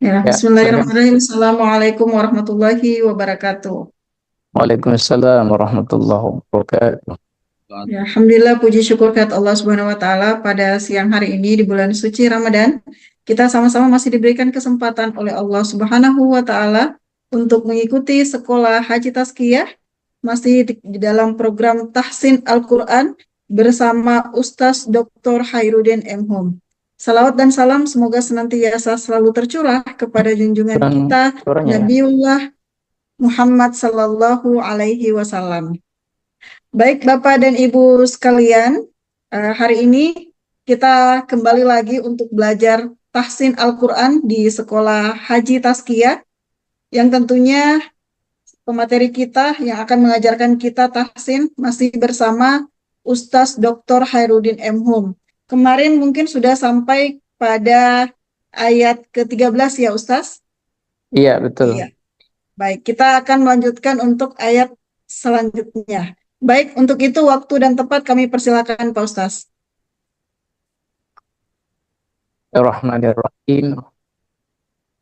Ya, Ya, silakan. bismillahirrahmanirrahim. Assalamualaikum warahmatullahi wabarakatuh. Waalaikumsalam warahmatullahi wabarakatuh. Ya, Alhamdulillah puji syukur kehadirat Allah Subhanahu wa taala pada siang hari ini di bulan suci Ramadan. Kita sama-sama masih diberikan kesempatan oleh Allah Subhanahu wa taala untuk mengikuti sekolah Haji Tazkiyah masih di dalam program Tahsin Al-Qur'an bersama Ustaz Dr. Khairuddin M. Hum. Salawat dan salam semoga senantiasa selalu tercurah kepada junjungan Kurang kita suaranya ya. Nabiullah Muhammad Sallallahu Alaihi Wasallam. Baik Bapak dan Ibu sekalian, hari ini kita kembali lagi untuk belajar tahsin Al-Quran di Sekolah Haji Tazkiyah, yang tentunya pemateri kita yang akan mengajarkan kita tahsin masih bersama Ustaz Dr. Khairuddin M. Hum. Kemarin mungkin sudah sampai pada ayat ke-13 ya Ustaz? Iya, betul. Iya. Baik, kita akan melanjutkan untuk ayat selanjutnya. Baik, untuk itu waktu dan tempat kami persilakan Pak Ustaz. Bismillahirrahmanirrahim.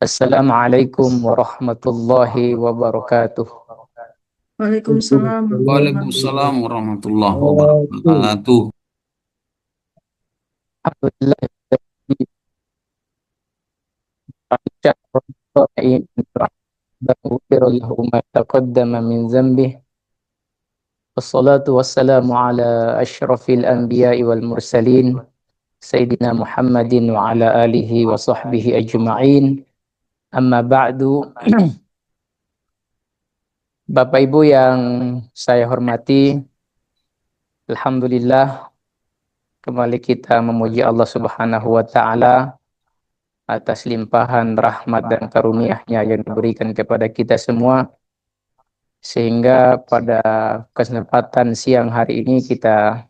Assalamualaikum warahmatullahi wabarakatuh. Waalaikumsalam warahmatullahi Waalaikumsalam warahmatullahi wabarakatuh. Alhamdulillah. ma taqaddama min dzambih. Wassalatu wassalamu ala asyrafil anbiya'i wal mursalin Sayyidina Muhammadin wa ala alihi wa sahbihi ajma'in. Amma ba'du. Bapak Ibu yang saya hormati, alhamdulillah kembali kita memuji Allah Subhanahu wa taala atas limpahan rahmat dan karunia-Nya yang diberikan kepada kita semua, sehingga pada kesempatan siang hari ini kita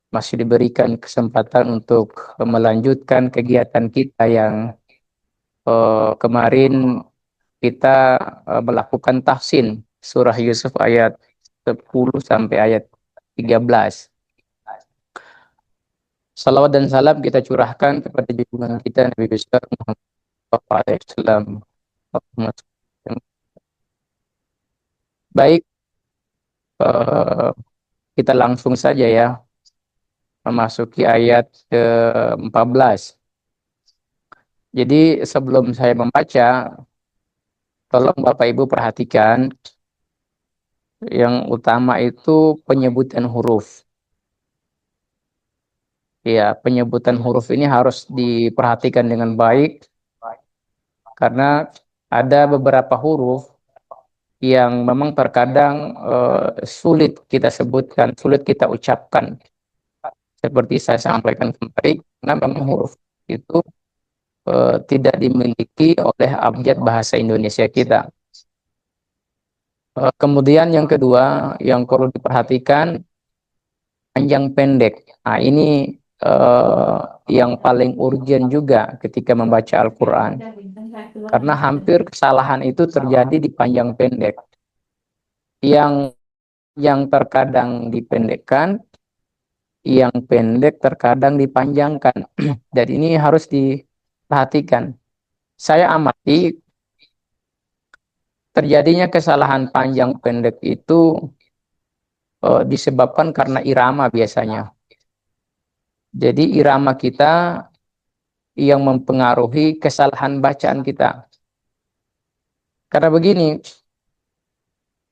masih diberikan kesempatan untuk melanjutkan kegiatan kita yang kemarin kita melakukan tahsin surah Yusuf ayat 10 sampai ayat 13. Salawat dan salam kita curahkan kepada junjungan kita Nabi besar Muhammad SAW. Baik, eh, kita langsung saja ya memasuki ayat ke-14. Jadi sebelum saya membaca, tolong Bapak Ibu perhatikan yang utama itu penyebutan huruf. Ya, penyebutan huruf ini harus diperhatikan dengan baik karena ada beberapa huruf yang memang terkadang sulit kita sebutkan, sulit kita ucapkan. Seperti saya sampaikan kemarin, karena memang huruf itu tidak dimiliki oleh abjad bahasa Indonesia kita. Kemudian yang kedua yang perlu diperhatikan panjang pendek. Nah, ini yang paling urgent juga ketika membaca Al-Quran. Karena hampir kesalahan itu terjadi di panjang pendek. Yang terkadang dipendekkan, yang pendek terkadang dipanjangkan. Dan ini harus diperhatikan. Saya amati terjadinya kesalahan panjang pendek itu disebabkan karena irama biasanya. Jadi irama kita yang mempengaruhi kesalahan bacaan kita. Karena begini,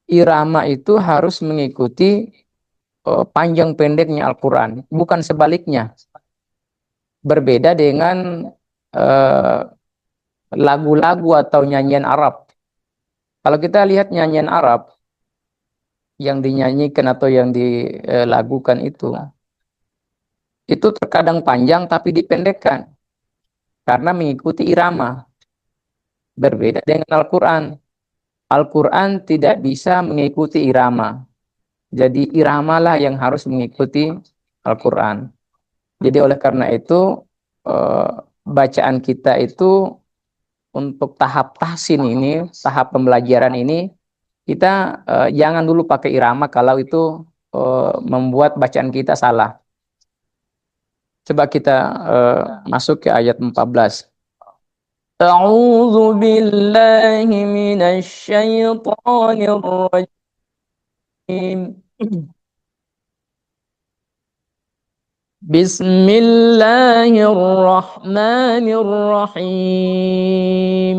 irama itu harus mengikuti panjang pendeknya Al-Quran, bukan sebaliknya. Berbeda dengan lagu-lagu atau nyanyian Arab. Kalau kita lihat nyanyian Arab yang dinyanyikan atau yang dilagukan itu terkadang panjang tapi dipendekkan karena mengikuti irama. Berbeda dengan Al-Quran. Al-Quran tidak bisa mengikuti irama. Jadi iramalah yang harus mengikuti Al-Quran. Jadi oleh karena itu bacaan kita itu untuk tahap tahsin ini, tahap pembelajaran ini, kita jangan dulu pakai irama kalau itu membuat bacaan kita salah. Coba kita masuk ke ayat 14. أعوذ بالله من الشيطان الرجيم. بسم الله الرحمن الرحيم.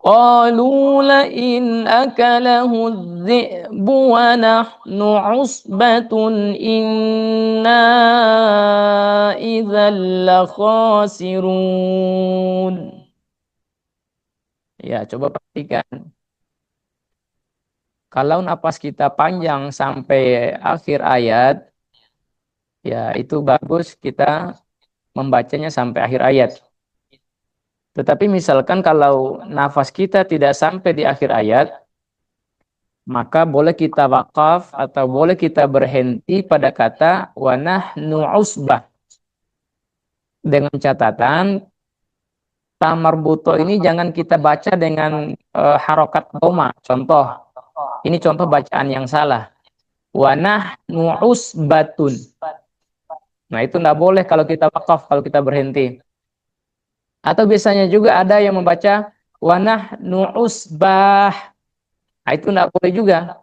قالوا لئن أكله الذئب ونحن عصبة إنا إذا لخاسرون. Ya, coba perhatikan. Kalau napas kita panjang sampai akhir ayat, ya itu bagus kita membacanya sampai akhir ayat. Tetapi misalkan kalau nafas kita tidak sampai di akhir ayat, maka boleh kita wakaf atau boleh kita berhenti pada kata wa nahnu usbah. Dengan catatan tamarbuto ini jangan kita baca dengan harokat doma. Contoh, ini contoh bacaan yang salah. Wa nahnu usbatun. Nah itu tidak boleh kalau kita wakaf, kalau kita berhenti. Atau biasanya juga ada yang membaca wa nahnu usbah. Nah, itu tidak boleh juga.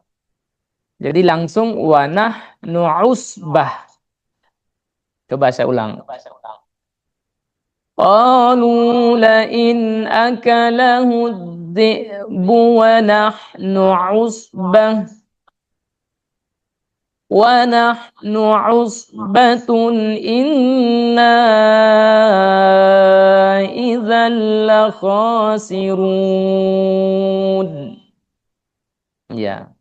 Jadi langsung wa nahnu usbah. Coba saya ulang. Qalu la'in akalahu dhi'bu wa nahnu usbah wa nahnu usbatun inna idzal la khasirun. Ya.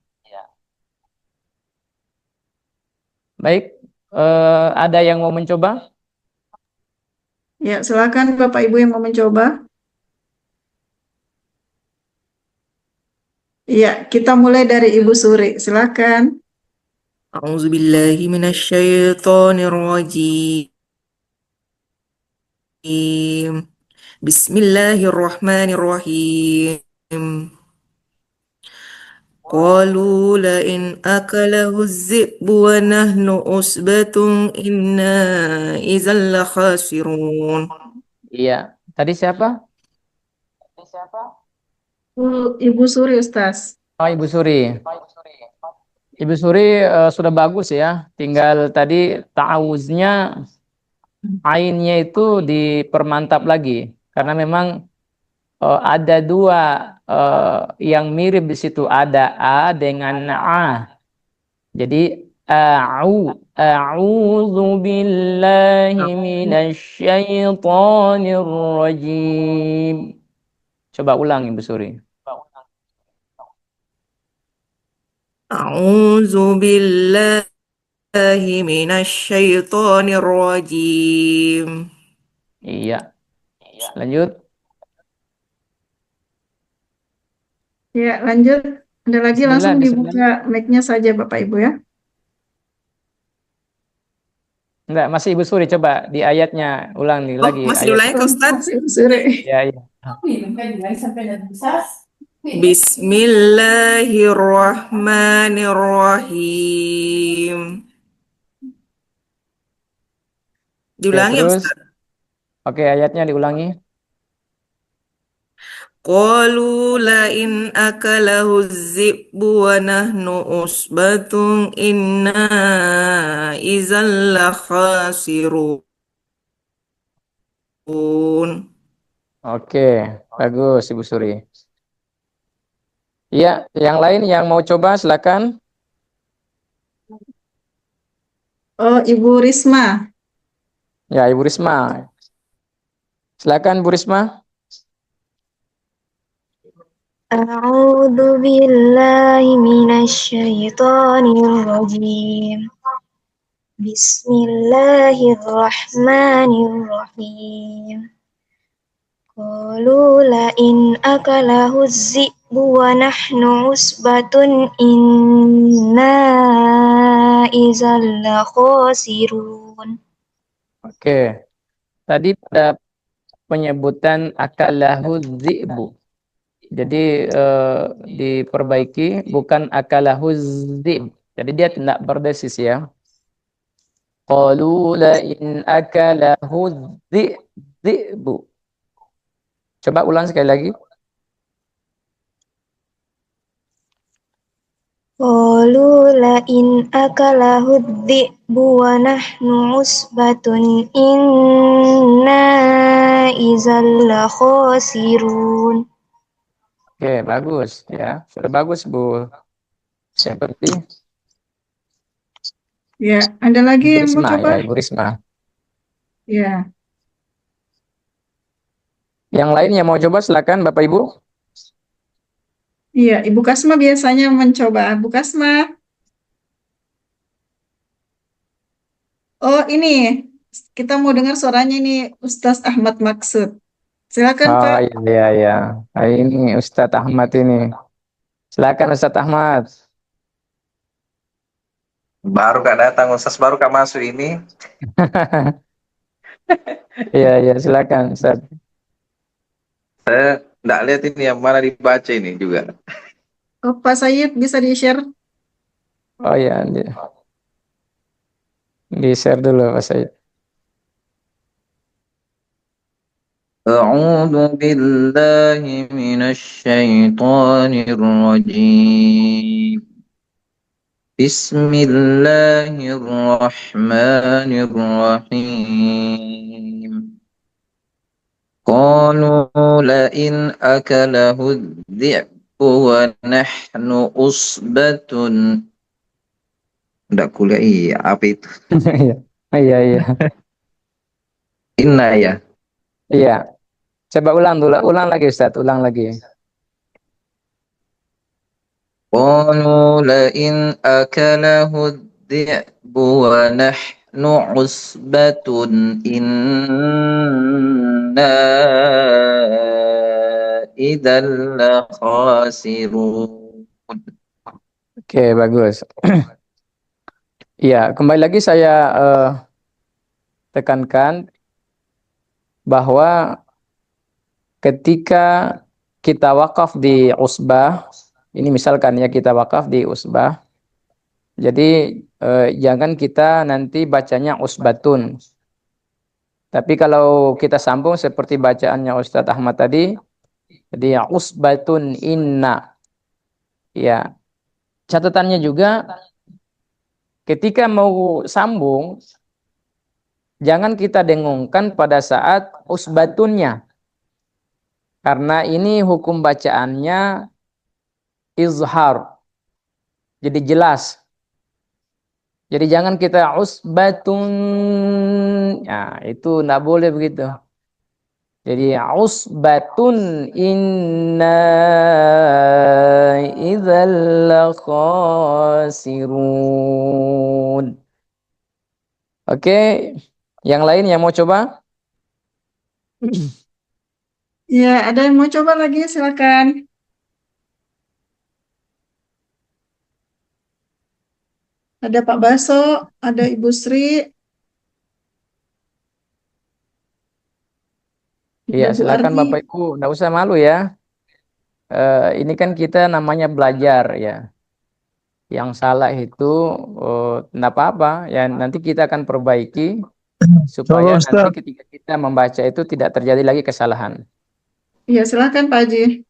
Baik, ada yang mau mencoba? Ya, silakan Bapak Ibu yang mau mencoba. Ya, kita mulai dari Ibu Suri. Silakan. أعوذ بالله من الشيطان الرجيم بسم الله الرحمن الرحيم قالوا لئن أكله الذئب ونحن عصبة إنا إذا لخاسرون. Iya. Tadi siapa? Ibu Suri, Ustaz. Oh, Ibu Suri. Ibu Suri sudah bagus ya. Tinggal tadi ta'awuznya, ainnya itu dipermantap lagi. Karena memang ada dua yang mirip di situ. Ada A dengan A. Jadi a'udzu billahi minasyaitonir rajim. Coba ulang Ibu Suri. أعوذ بالله من الشيطان الرجيم. Iya. Lanjut. Ya, lanjut. Ada lagi Bismillah, langsung bismillah. dibuka mic-nya saja Bapak Ibu ya. Enggak, masih Ibu Suri, coba di ayatnya ulang nih lagi masih ayat. diulangi ke Ustaz? Masih Ibu Suri. Ya, ya. Bismillahirrahmanirrahim. Oke, Diulangi ya terus Ustaz? oke, ayatnya diulangi. Qalu la'in akalahu zi'bu wa nahnu usbatun inna idzal la khasirun. Oke, bagus Ibu Suri. Iya, yang lain yang mau coba silakan. Oh, Ibu Risma. Ya, Ibu Risma. Silakan Bu Risma. أعوذ بالله من الشيطان الرجيم بسم الله الرحمن الرحيم قالوا لئن أكله الذئب ونحن عصبة إنا إذا لخاسرون. Oke. Tadi pada penyebutan akalahu dzi'bu. Jadi diperbaiki bukan akalahu dzib. Jadi dia tidak berdesis ya. Qalu la in akalahu dhi'bu. Coba ulang sekali lagi. Qalu la in akalahu dhi'bu wa nahnu usbatun inna idzal la khasirun. Oke, bagus ya. Sudah bagus, Bu. Seperti Ya, ada lagi Ibu yang mau Risma ya, coba? Ibu Risma. Ya, Yang lain yang mau coba silakan Bapak Ibu. iya, Ibu Kasma biasanya mencoba. Bu Kasma. Oh, ini kita mau dengar suaranya ini Ustaz Ahmad Maksud. Silakan, Oh Pak. iya iya iya. Nah, ini Ustadz Ahmad ini. Silakan Ustadz Ahmad. Baru Kak datang, Ustaz baru Kak masuk ini. Iya iya silakan Ustadz. Nggak lihat ini yang mana dibaca ini juga. Oh, Pak Said bisa di-share? Oh iya di share dulu Pak Said. أعوذ بالله من الشيطان الرجيم. بسم الله الرحمن الرحيم. قالوا لئن أكله الذئب ونحن أصبة. Nggak kuliah, iya apa itu? Iya iya iya. Inna ya. Iya. Coba ulang dulu, ulang lagi Ustadz, ulang lagi. قالوا لئن أكله الذئب ونحن عصبة إنا إذا لخاسرون. Oke, bagus. Iya, kembali lagi saya tekankan bahwa ketika kita wakaf di usbah, ini misalkan ya kita wakaf di usbah, jadi jangan kita nanti bacanya usbatun. Tapi kalau kita sambung seperti bacaannya Ustadz Ahmad tadi, jadi usbatun inna. Ya, catatannya juga ketika mau sambung, jangan kita dengungkan pada saat usbatunnya. Karena ini hukum bacaannya izhar. Jadi jelas. Jadi jangan kita usbatun. Ya, itu enggak boleh begitu. Jadi usbatun inna idzal khasirun. Oke, yang lain yang mau coba? Ya, ada yang mau coba lagi? Silakan. Ada Pak Baso, ada Ibu Sri, Iya, ada Bu silakan Ardi. Bapak Ibu, enggak usah malu ya. Ini kan kita namanya belajar ya. Yang salah itu enggak apa-apa ya, nanti kita akan perbaiki supaya Coba nanti Ustaz. ketika kita membaca itu tidak terjadi lagi kesalahan. Ya, silakan Pak Haji.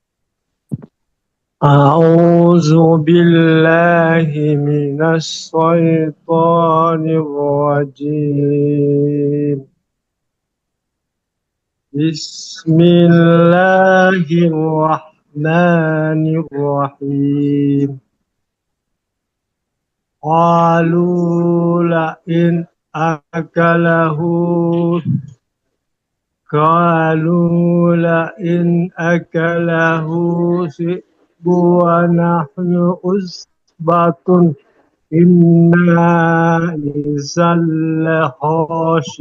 A'udzu billahi minasy syaithanir rajim. Bismillahirrahmanirrahim. Qalu la'in akalahu قالوا لئن أكله ذئب ونحن عصبة إنا إذا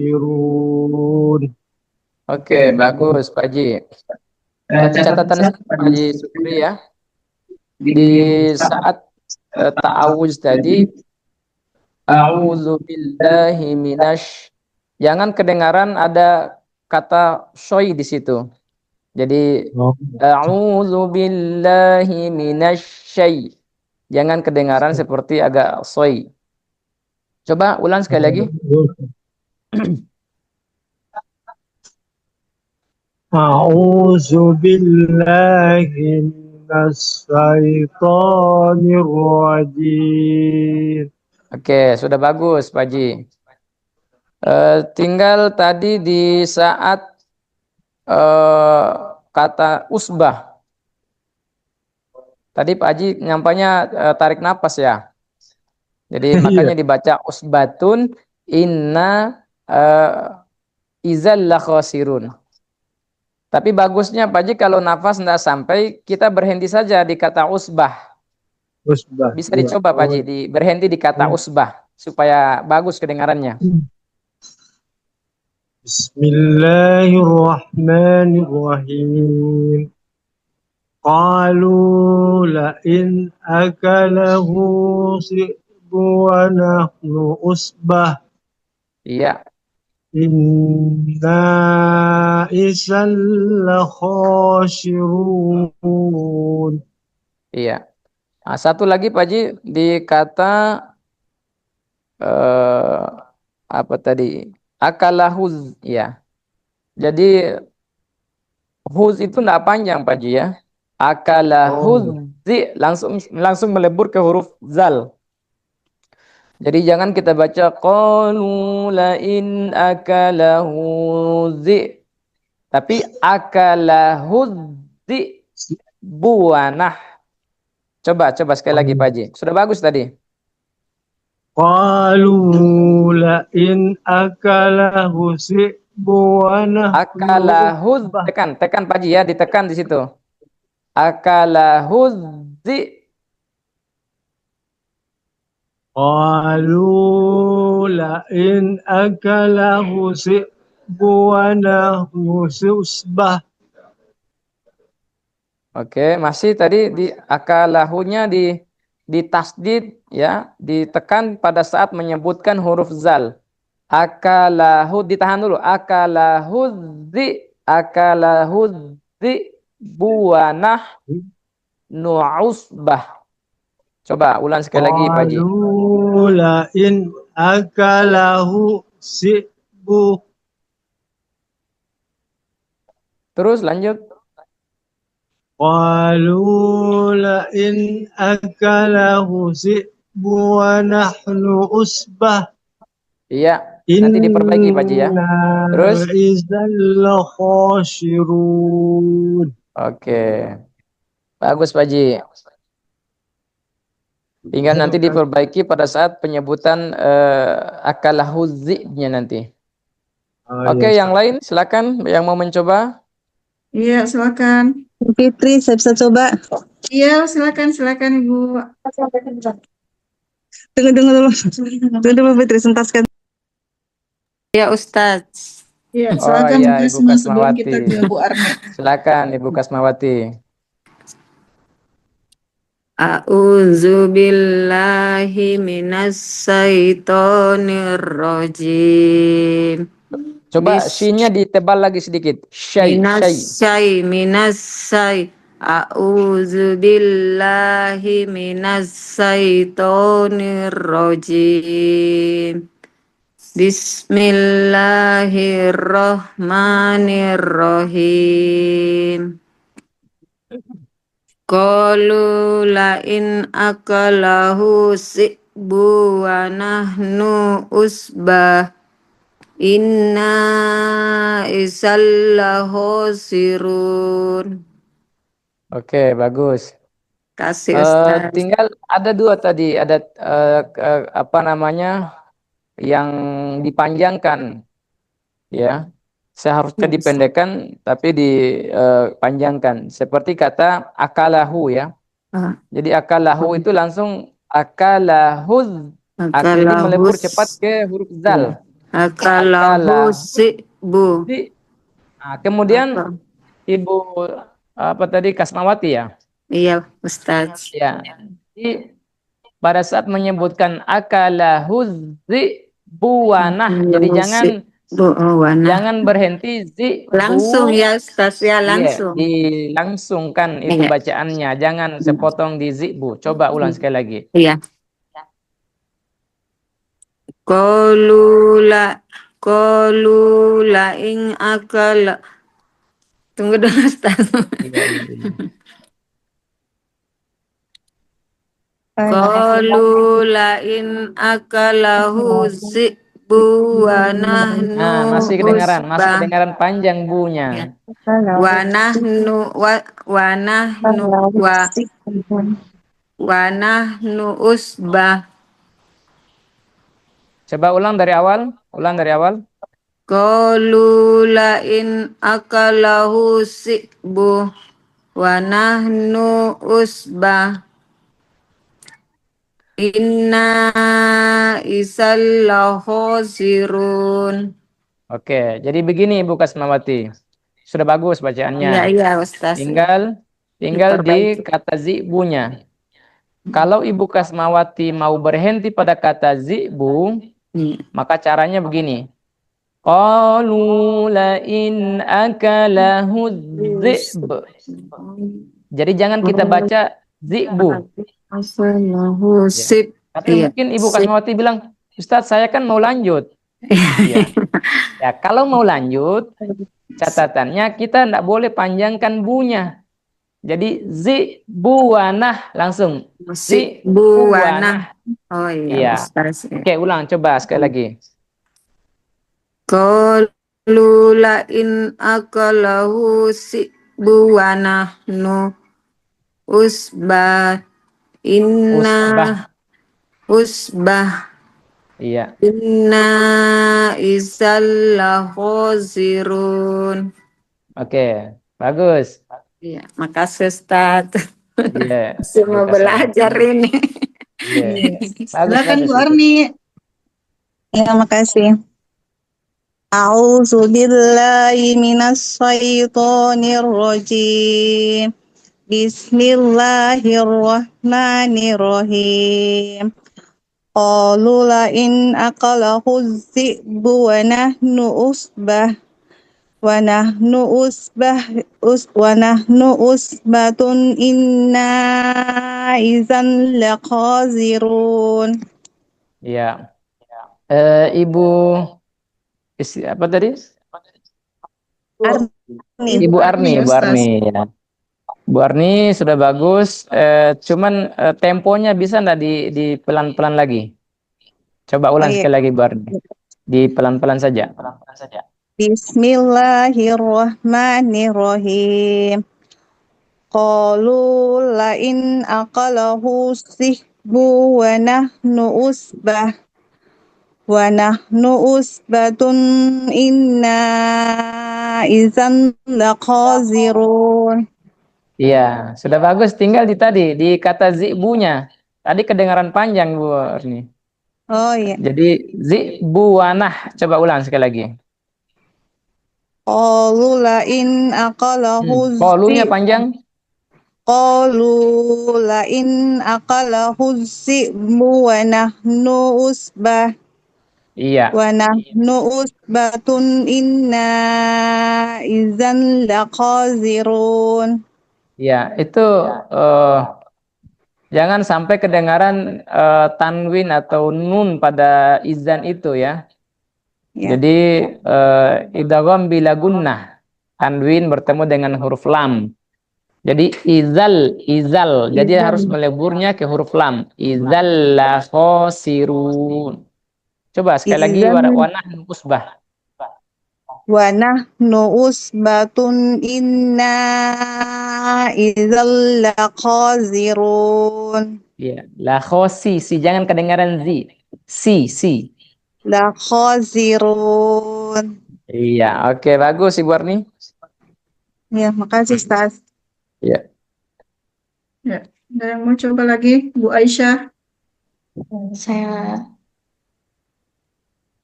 لخاسرون. Oke, bagus Pak Haji. Catatan Pak Haji Supri ya. Di saat ta'awuz tadi, a'udzu billahi minasy, jangan kedengaran ada kata syoi di situ. Jadi a'udzu billahi minasy. Jangan kedengaran seperti agak soi. Coba ulang sekali lagi. A'udzu billahi minas syaitonir rajim. Oke, sudah bagus, Pak Haji. Tinggal tadi di saat kata usbah. Tadi Pak Haji nyampainya tarik napas ya. Jadi makanya dibaca usbatun inna izal lakhasirun. Tapi bagusnya Pak Haji kalau nafas tidak sampai, kita berhenti saja di kata usbah. Usbah. Bisa dicoba Pak Haji, berhenti di kata usbah supaya bagus kedengarannya. Bismillahirrahmanirrahim. Qalu la in akalahu zi'bu wa nahnu usbah. Iya. Inna isal khashirun. Iya. Nah, satu lagi Pak Haji di kata apa tadi? Akalahuz ya. Jadi huz itu tidak panjang Pak Haji ya. Akalahuz langsung melebur ke huruf zal. Jadi jangan kita baca qalu la in akalahu zi, tapi akalahu zi buanah. Coba sekali lagi Pak Haji. Sudah bagus tadi. Qalu la in akalahu zi'bu wa nahnu Akalahu, tekan Pak Haji ya, ditekan di situ. Akalahu zi. Qalu la in akalahu zi'bu wa nahnu usbah. Oke, masih tadi di akalahunya di tasdid ya, ditekan pada saat menyebutkan huruf zal. Akalahu ditahan dulu. Akalahu zi buanah nu'usbah. Coba ulang sekali lagi Pak Haji. Qalu la in akalahu zi'bu. Terus lanjut. Qalu la in akalahu zi'bu wa nahnu usbah. Iya, nanti diperbaiki Pak Haji ya. Terus? Idzal khashirun. Oke. Bagus Pak Haji. Tinggal nanti diperbaiki pada saat penyebutan akalahu zi-nya nanti. Oke, yang lain silakan yang mau mencoba. Iya, silakan. Fitri, saya bisa coba. Iya, silakan Ibu. Tunggu dulu. Tunggu dulu Fitri, sentaskan. Ya Ustadz. Iya, Oh silakan iya, Bu Ibu Kasma sebelum kita Kasmawati. ke Bu Arne. Silakan Ibu Kasmawati. A'udzu billahi minas syaitonir rajim. Coba shin-nya ditebal lagi sedikit. Syai. Minas syai. A'udzu billahi minas syaitonir rajim. Bismillahirrahmanirrahim. Qalu la in akalahu zi'bu wa nahnu usbah. Inna isal khasirun. Oke, bagus. Kasih Ustaz. Tinggal ada dua tadi, ada apa namanya yang dipanjangkan, ya. Seharusnya dipendekkan, tapi dipanjangkan. Seperti kata akalahu ya. Jadi akalahu itu langsung akalahuz. Jadi melebur cepat ke huruf zal. Akalahu zi'bu. Nah, kemudian Ibu apa tadi Kasmawati ya? Iya Ustaz. Ya. Jadi pada saat menyebutkan akalahu zi'buwanah, jadi jangan berhenti langsung ya Ustaz ya, langsung. Iya, dilangsungkan itu bacaannya, jangan sepotong di zi'bu. Coba ulang sekali lagi. Iya. Qalu la in akala. Tunggu dulu Ustaz. Iya, iya, iya. Qalu la in akalahu zi'bu wa Nah, nahnu masih usbah. kedengaran panjang bunya. Wa nahnu wa nahnu usbah. Coba ulang dari awal. Qalu la in akalahu zi'bu wa nahnu usbah. Inna isal khosirun. Oke, jadi begini Ibu Kasmawati. Sudah bagus bacaannya. Iya Ustaz. Tinggal di kata zi'bunya. Kalau Ibu Kasmawati mau berhenti pada kata zi'bu, maka caranya begini. Qalu la in akalahu dhi'b. Jadi jangan kita baca zi'bu. Asalahu sib. Tapi mungkin Ibu Kasmawati bilang, Ustadz saya kan mau lanjut. Ya. Ya, kalau mau lanjut, catatannya kita tidak boleh panjangkan bunya. Jadi zi'buwanah langsung. Zi'buwanah. Oh iya, Ustaz. Oke, ulang coba sekali lagi. Qalu la in akalahu zi'buwanah nu usbah. Inna usbah. Iya. Inna isal khosirun. Oke, bagus. Iya, makasih Ustaz. Iya. Semua belajar ini. Iya. Silakan Bu Arni. Ya, makasih. A'udzu billahi minas syaitonir rajim. Bismillahirrahmanirrahim. Qalu la in akalahu dhi'bu wa nahnu usbatun inna idzan laqazirun. Iya. Ibu apa tadi? Ibu Arni ya. Bu Arni sudah bagus, cuman temponya bisa enggak di pelan-pelan lagi? Coba ulang sekali lagi Bu Arni. Di pelan-pelan saja. Bismillahirrahmanirrahim. Qalu la in aqalahu sihbu wa nahnu usbatun inna idzan laqazirun. Iya, sudah bagus. Tinggal di kata zi'bunya. Tadi kedengaran panjang Bu Arni. Oh iya. Jadi zi'buwanah. Coba ulang sekali lagi. Qalu la in aqalahu Qalunya panjang. Qalu la in aqalahu zi'bu wa nahnu usbah. Iya. Wa nahnu usbatun inna idzan laqazirun. Ya, itu jangan sampai kedengaran tanwin atau nun pada izan itu ya. Jadi idgham bila gunnah. Tanwin bertemu dengan huruf lam. Jadi izal. Jadi harus meleburnya ke huruf lam. Izal la khosirun. Coba sekali lagi wa nahnu usbah. Wa nahnu usbatun inna idzal laqazirun. Iya, la khosi, jangan kedengaran zi. Si. Laqazirun. Iya, oke, bagus Ibu Arni. Ya, makasih Ustaz. Iya. Ya, ada yang mau coba lagi? Bu Aisyah. Saya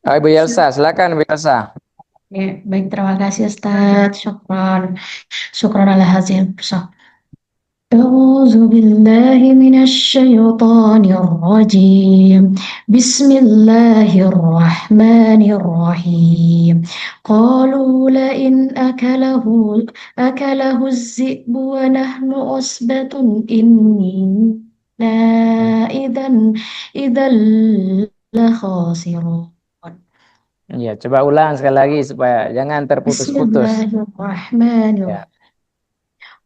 Ibu Yelsa, silakan Bu Yelsa. ya, baik, terima kasih Ustaz. Syukran ala hazil bersama. أعوذ بالله من الشيطان الرجيم بسم الله الرحمن الرحيم قالوا لئن أكله الذئب ونحن عصبة إنا إذا لخاسرون. Ya, coba ulang sekali lagi supaya jangan بسم terputus-putus. الله الرحمن Ya. الرحيم.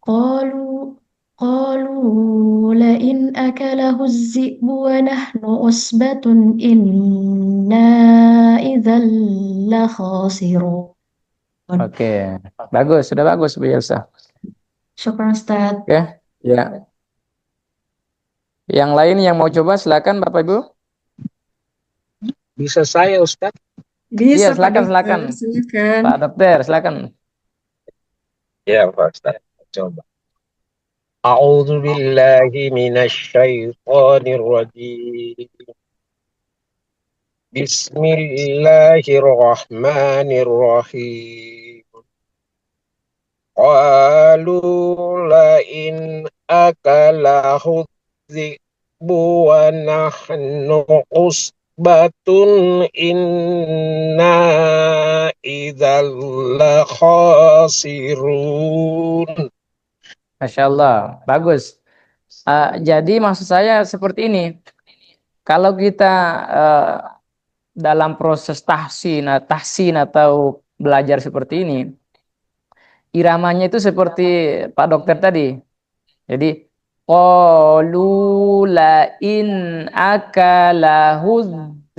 قالوا قالوا لئن أكله الذئب ونحن عصبة إنا إذا لخاسرون. Oke, bagus, sudah bagus Bu Elsa. Syukran Ustaz. Oke, ya. Yang lain yang mau coba silakan Bapak Ibu. Bisa saya Ustaz? Bisa Iya, Pak silakan, Dokter, silakan. silakan. Pak Dokter, silakan. Ya Pak Ustaz, coba. A'udzu billahi minasyaitonir rajim. Bismillahirrahmanirrahim. Qalu la in akalahu dhi'bu wa nahnu usbatun inna idzal la khasirun. Masya Allah, bagus. Jadi maksud saya seperti ini. Kalau kita dalam proses tahsin atau belajar seperti ini, iramanya itu seperti Pak Dokter tadi. Jadi qalu la in akalahu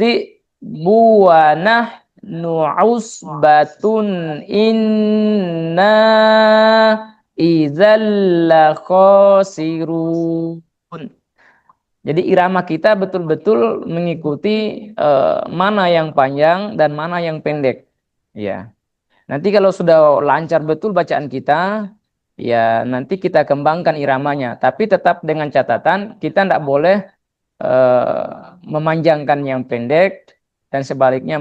dhi'bu wa nahnu usbatun inna idzal la khasirun. Jadi irama kita betul-betul mengikuti mana yang panjang dan mana yang pendek. Ya. Nanti kalau sudah lancar betul bacaan kita, ya nanti kita kembangkan iramanya. Tapi tetap dengan catatan kita tidak boleh memanjangkan yang pendek dan sebaliknya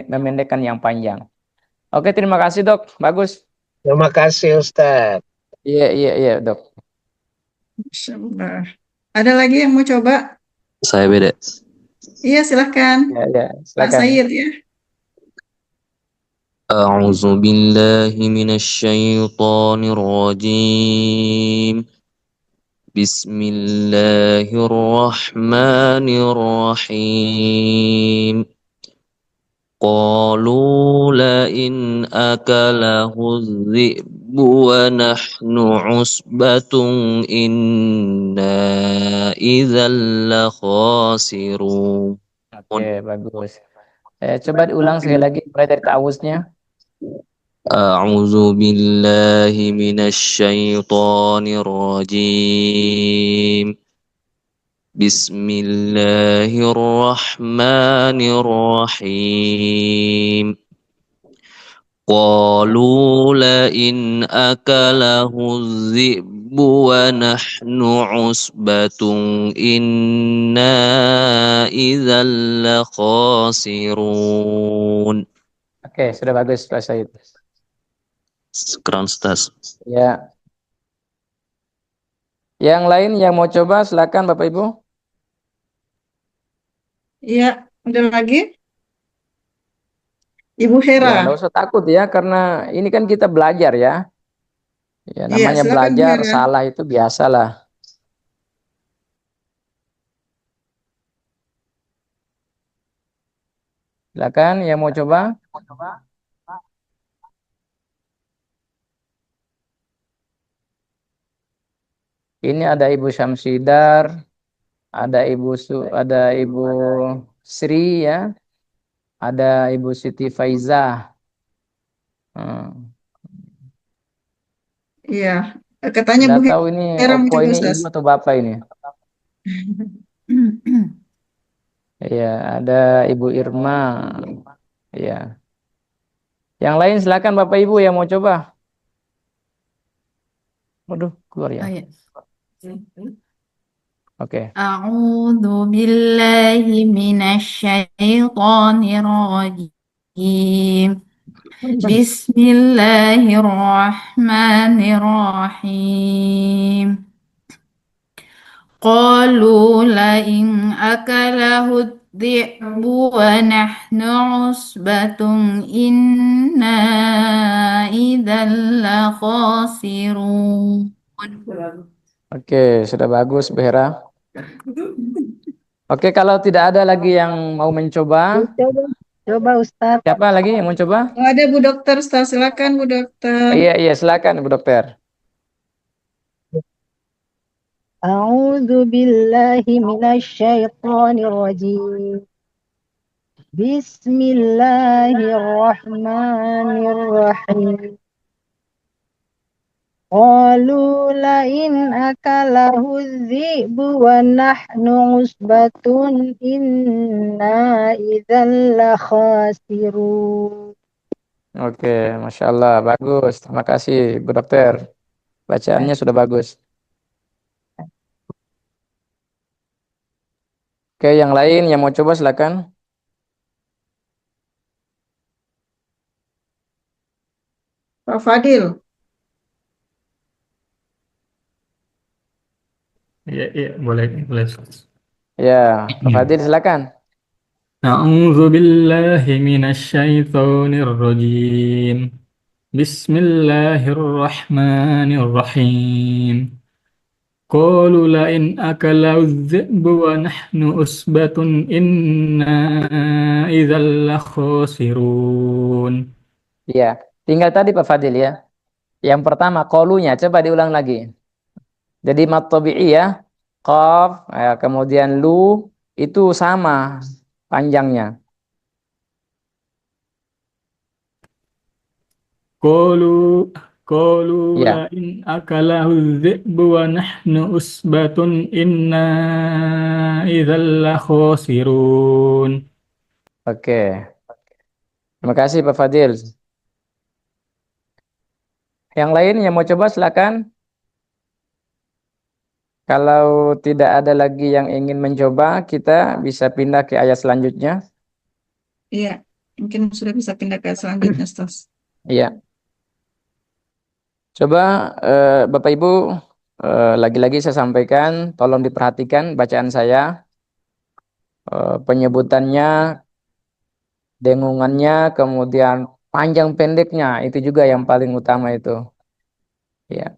memendekkan yang panjang. Oke, terima kasih Dok. Bagus. Terima kasih Ustaz. Iya Dok. Masya Allah. Ada lagi yang mau coba? Saya beda. Iya, silahkan. Ya, Pak silakan. Said ya. أعوذ بالله من الشيطان الرجيم بسم الله الرحمن الرحيم قالوا لئن أكله الذئب ونحن عصبة إنا إذا لخاسرون. Oke, bagus. Coba diulang sekali lagi mulai dari ta'awuznya. أعوذ بالله من الشيطان الرجيم بسم الله الرحمن الرحيم قالوا لئن أكله الذئب ونحن عصبة إنا إذا لخاسرون. Oke, sudah bagus Pak Said. Sekarang Ustaz. Ya. Yang lain yang mau coba silakan Bapak Ibu. Iya, ada lagi? Ibu Ya, Hera. nggak usah takut ya karena ini kan kita belajar ya. Ya, Iya, namanya silakan Bu belajar Hera. salah itu biasalah. Silakan yang mau coba. Ini ada Ibu Syamsidar, ada Ibu Sri ya, ada Ibu Siti Faizah. Iya, katanya Nggak Bu tahu ini Hera mau Opo coba ini Ustaz. ibu atau bapak ini. Ya, ada Ibu Irma. Ya. Yang lain silakan Bapak Ibu yang mau coba. Waduh, keluar ya. Oke. A'udzu billahi minasyaitonir rajim. Bismillahirrahmanirrahim. Qalu la in akalahu dhi'bu wa nahnu usbatun inna idzal la khasirun. Oke, sudah bagus Bu Hera. Oke, kalau tidak ada lagi yang mau mencoba, Coba Ustaz. siapa lagi yang mau coba? Oh, ada Bu Dokter, Ustaz. Silakan Bu Dokter. Iya, silakan Bu Dokter. A'udzu billahi minasyaitonir rajim. Bismillahirrahmanirrahim. Qalu la in akalahu dzi'bu wa nahnu usbatun inna idzal la khasirun. Oke, Masya Allah, bagus. Terima kasih Bu Dokter. Bacaannya sudah bagus. Oke, yang lain yang mau coba silakan. Pak Fadil. Iya, boleh. Ya, Pak Fadil silakan. A'udzu billahi minasyaitonir rajim. Bismillahirrahmanirrahim. Qalu la in akalahu dzi'bu wa nahnu usbatun inna idzal la khasirun. Iya, tinggal tadi Pak Fadil ya. Yang pertama qalunya coba diulang lagi. Jadi mat tabi'iyah qaf, kemudian lu itu sama panjangnya. Qalu Ya. la in akalahu dzi'bu wa nahnu usbatun inna idzal la khasirun. Oke. Terima kasih Pak Fadil. Yang lain yang mau coba silakan. Kalau tidak ada lagi yang ingin mencoba, kita bisa pindah ke ayat selanjutnya. Iya, mungkin sudah bisa pindah ke selanjutnya, Ustaz. Iya. Coba Bapak Ibu, lagi-lagi saya sampaikan, tolong diperhatikan bacaan saya, penyebutannya, dengungannya, kemudian panjang pendeknya, itu juga yang paling utama itu. Ya.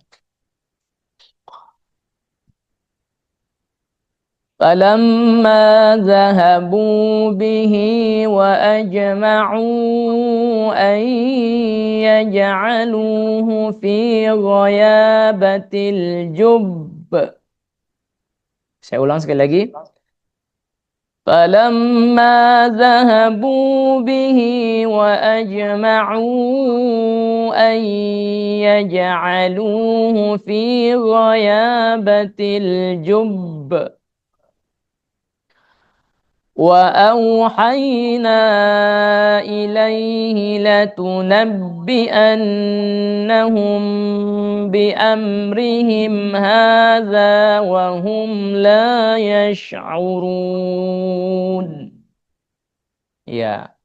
فَلَمَّا ذَهَبُوا بِهِ وَأَجْمَعُوا أَنْ يَجْعَلُوهُ فِي غَيَابَةِ الْجُبِّ. Saya ulang sekali lagi. فَلَمَّا ذَهَبُوا بِهِ وَأَجْمَعُوا أَنْ يَجْعَلُوهُ فِي غَيَابَةِ الْجُبِّ وَأَوْحَيْنَا إِلَيْهِ لَتُنَبِّئَنَّهُم بِأَمْرِهِمْ هَذَا وَهُمْ لَا يَشْعُرُونَ. Ya.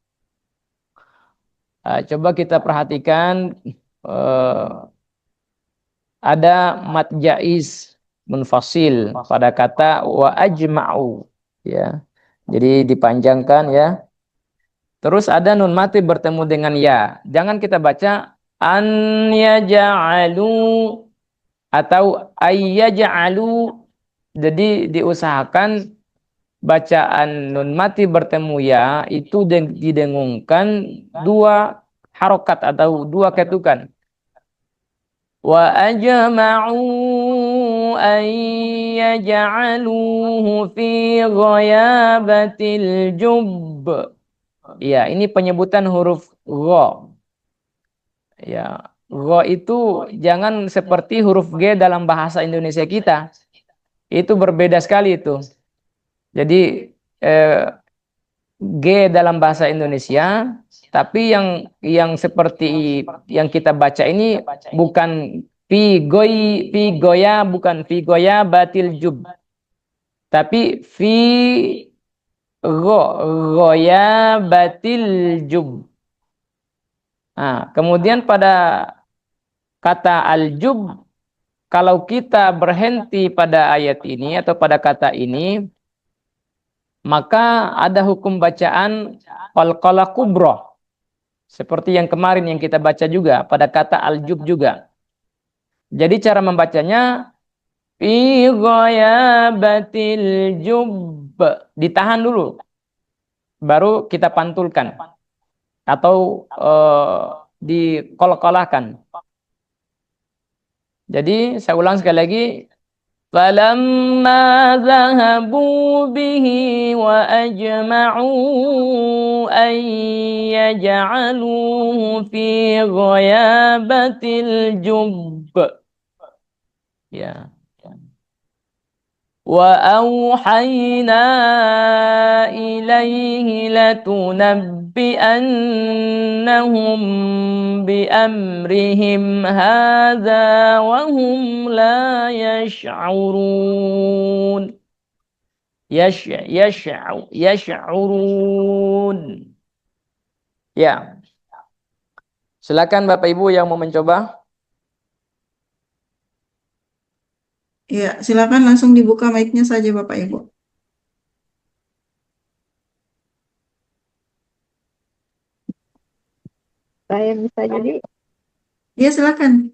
Coba kita perhatikan ada mad jaiz munfasil pada kata wa ajma'u, ya. Jadi dipanjangkan ya. Terus ada nun mati bertemu dengan ya. Jangan kita baca an yaj'alu atau ayyaj'alu. Jadi diusahakan bacaan nun mati bertemu ya itu didengungkan dua harokat atau dua ketukan. Wa ajma'u an yaj'aluhu fi ghayabatil jubb. Ya, ini penyebutan huruf gha. Ya, gha itu jangan seperti huruf G dalam bahasa Indonesia kita. Itu berbeda sekali itu. Jadi G dalam bahasa Indonesia, tapi yang seperti yang kita baca ini bukan fi goya, bukan fi goya batil jub, tapi fi goya batil jub. Nah, kemudian pada kata al-jub, kalau kita berhenti pada ayat ini atau pada kata ini, maka ada hukum bacaan qalqalah kubra. Seperti yang kemarin yang kita baca juga pada kata al-jub juga. Jadi cara membacanya fi ghayabatil jubb. Ditahan dulu, baru kita pantulkan atau dikol-kolahkan. Jadi saya ulang sekali lagi. فَلَمَّا ذَهَبُوا بِهِ وَأَجْمَعُوا أَن يَجْعَلُوهُ فِي غَيَابَةِ الْجُبِّ. Ya. وَأَوْحَيْنَا إِلَيْهِ لَتُنَبِّئَنَّهُم بِأَمْرِهِمْ هَذَا وَهُمْ لَا يَشْعُرُونَ. يَشْعُرُونَ. Ya. Silakan Bapak Ibu yang mau mencoba. Ya, silakan langsung dibuka mic-nya saja Bapak Ibu. Saya bisa jadi. Ya, silakan.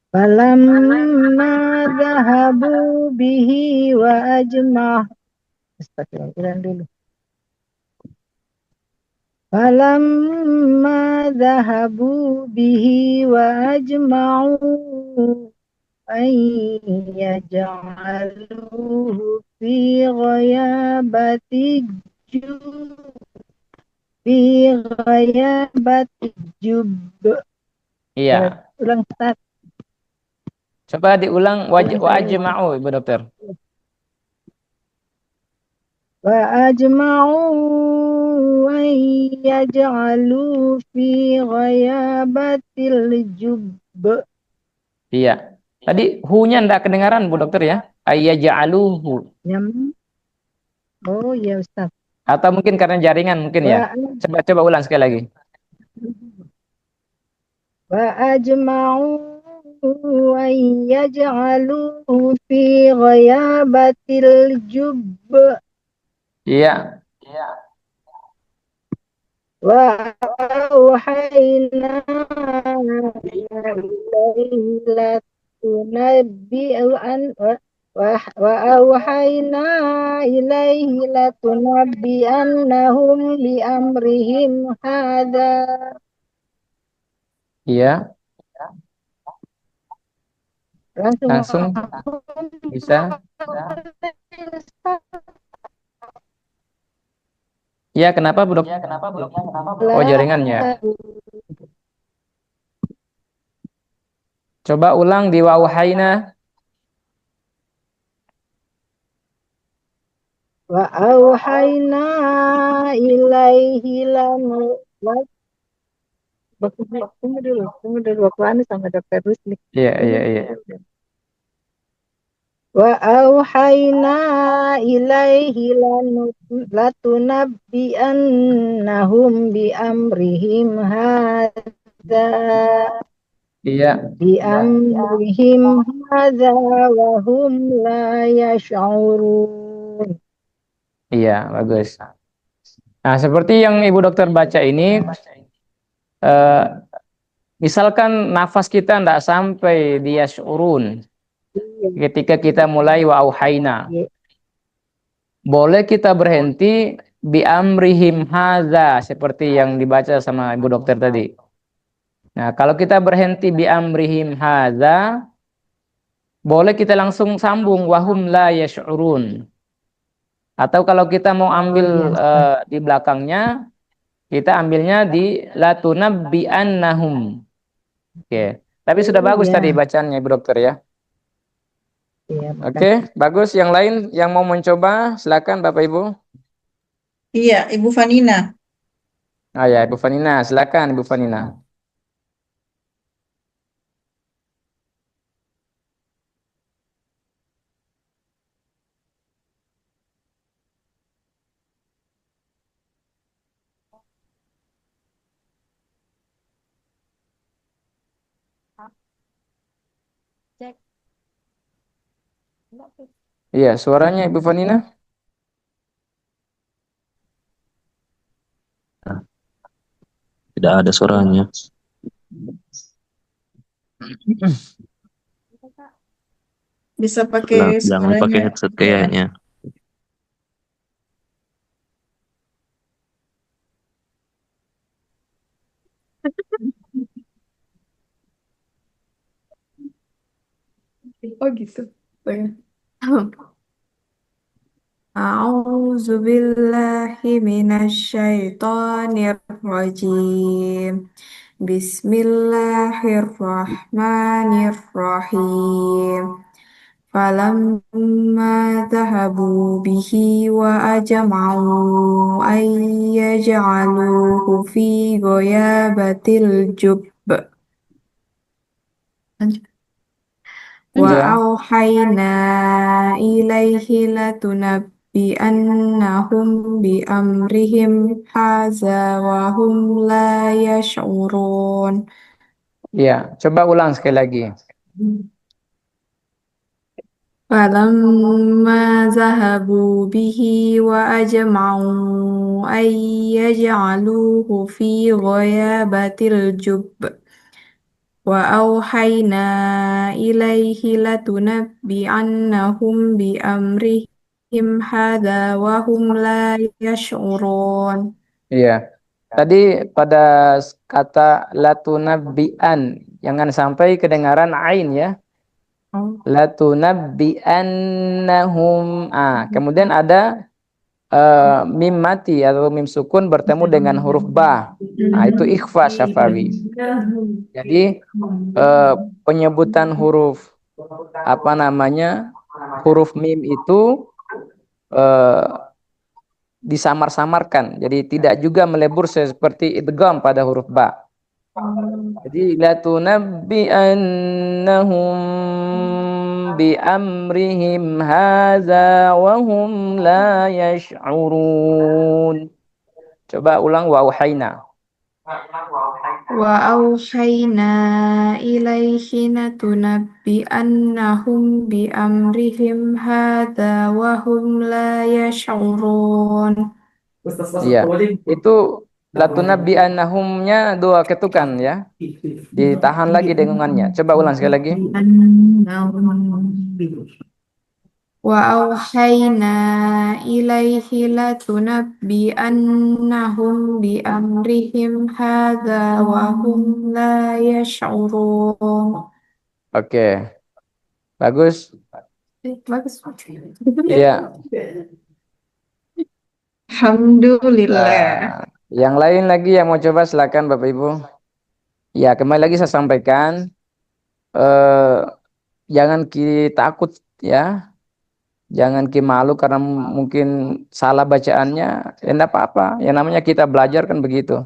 Falamma dhahabu bihi wa ajmah. Astagfirullah dulu. Falamma dhahabu bihi wa ajma'u an yaj'aluhu fi ghayabati jubb. Iya. Ulang Ustaz. Coba diulang wa ajma'u Ibu Dokter. Wa ajma'u an yaj'alu fi ghayabatil jubb. Iya. Tadi hu-nya enggak kedengaran Bu Dokter ya. Ayyaja'aluhu. Oh ya Ustaz. Atau mungkin karena jaringan mungkin ya. Coba ulang sekali lagi. Wa ajma'u an yaj'aluhu fi ghayabatil jubb. Iya. Wa auhayna ilaihi latunabbi'an wa auhayna ilaihi latunabbi'annahum bi amrihim hadza. Iya. Langsung bisa. Iya, kenapa Bu Dok? Oh, jaringannya. Coba ulang di wauhayna. Wa auhayna ilaihi tunggu dulu aku sama Dokter Rusli. Iya. Wa auhayna ilaihi latunabbi'annahum bi amrihim hadza. Iya. Bi amrihim hadza wa hum la yash'urun. Iya, bagus. Nah, seperti yang Ibu Dokter baca ini, misalkan nafas kita tidak sampai di yash'urun ketika kita mulai wa auhayna. Boleh kita berhenti bi amrihim hadza seperti yang dibaca sama Ibu Dokter tadi. Nah, kalau kita berhenti bi amrihim hadza, boleh kita langsung sambung wahum la yash'urun. Atau kalau kita mau ambil di belakangnya, kita ambilnya di latunabbi'annahum. Oke. Tapi sudah bagus tadi bacaannya Ibu Dokter ya. Oke, bagus. Yang lain yang mau mencoba, silakan Bapak Ibu. Iya, Ibu Fanina. Ah ya, Ibu Fanina, silakan Ibu Fanina. Iya, suaranya Ibu Fanina. Tidak ada suaranya. Bisa pakai Jangan pakai suaranya. headset Ya. kayaknya. Oh gitu. A'udzu billahi minasyaitonir rajim. Bismillahirrahmanirrahim. Falamma dhahabu bihi wa ajma'u ay yaj'aluhu fi ghayabatil jubb. Wa Ya, auhayna ilaihi latunabbi'annahum bi amrihim haza wa hum la yash'urun. ya. Coba ulang sekali lagi. Falamma zahabu bihi wa ajma'u ay yaj'aluhu fi ghayabatil jubb. Wa auhayna ilaihi latunabbi'annahum bi amrihim hadza wa hum la yash'urun. Iya. Tadi pada kata latunabbi'an, jangan sampai kedengaran ain ya. Latunabbi'annahum. Kemudian ada mim mati atau mim sukun bertemu dengan huruf ba. Itu ikhfa syafawi. Jadi penyebutan huruf huruf mim itu disamar-samarkan. Jadi tidak juga melebur seperti idgham pada huruf ba. Jadi latunabbi'annahum bi amrihim hadza wa hum la yash'urun. Coba ulang wa auhayna. Wa auhayna ilaihi latunabbi'annahum bi amrihim hadza wa hum la yash'urun. Iya. Itu latunabbi'annahumnya dua ketukan ya. Ditahan lagi dengungannya. Coba ulang sekali lagi. Wa auhayna ilaihi latunabbi'annahum bi amrihim hadza wa hum la yash'urun. Oke. Bagus. Bagus. Iya. Alhamdulillah. Yang lain lagi yang mau coba silakan Bapak Ibu. Ya, kembali lagi saya sampaikan jangan kita takut ya. Jangan kita malu karena mungkin salah bacaannya. Ya enggak apa-apa. Yang namanya kita belajar kan begitu.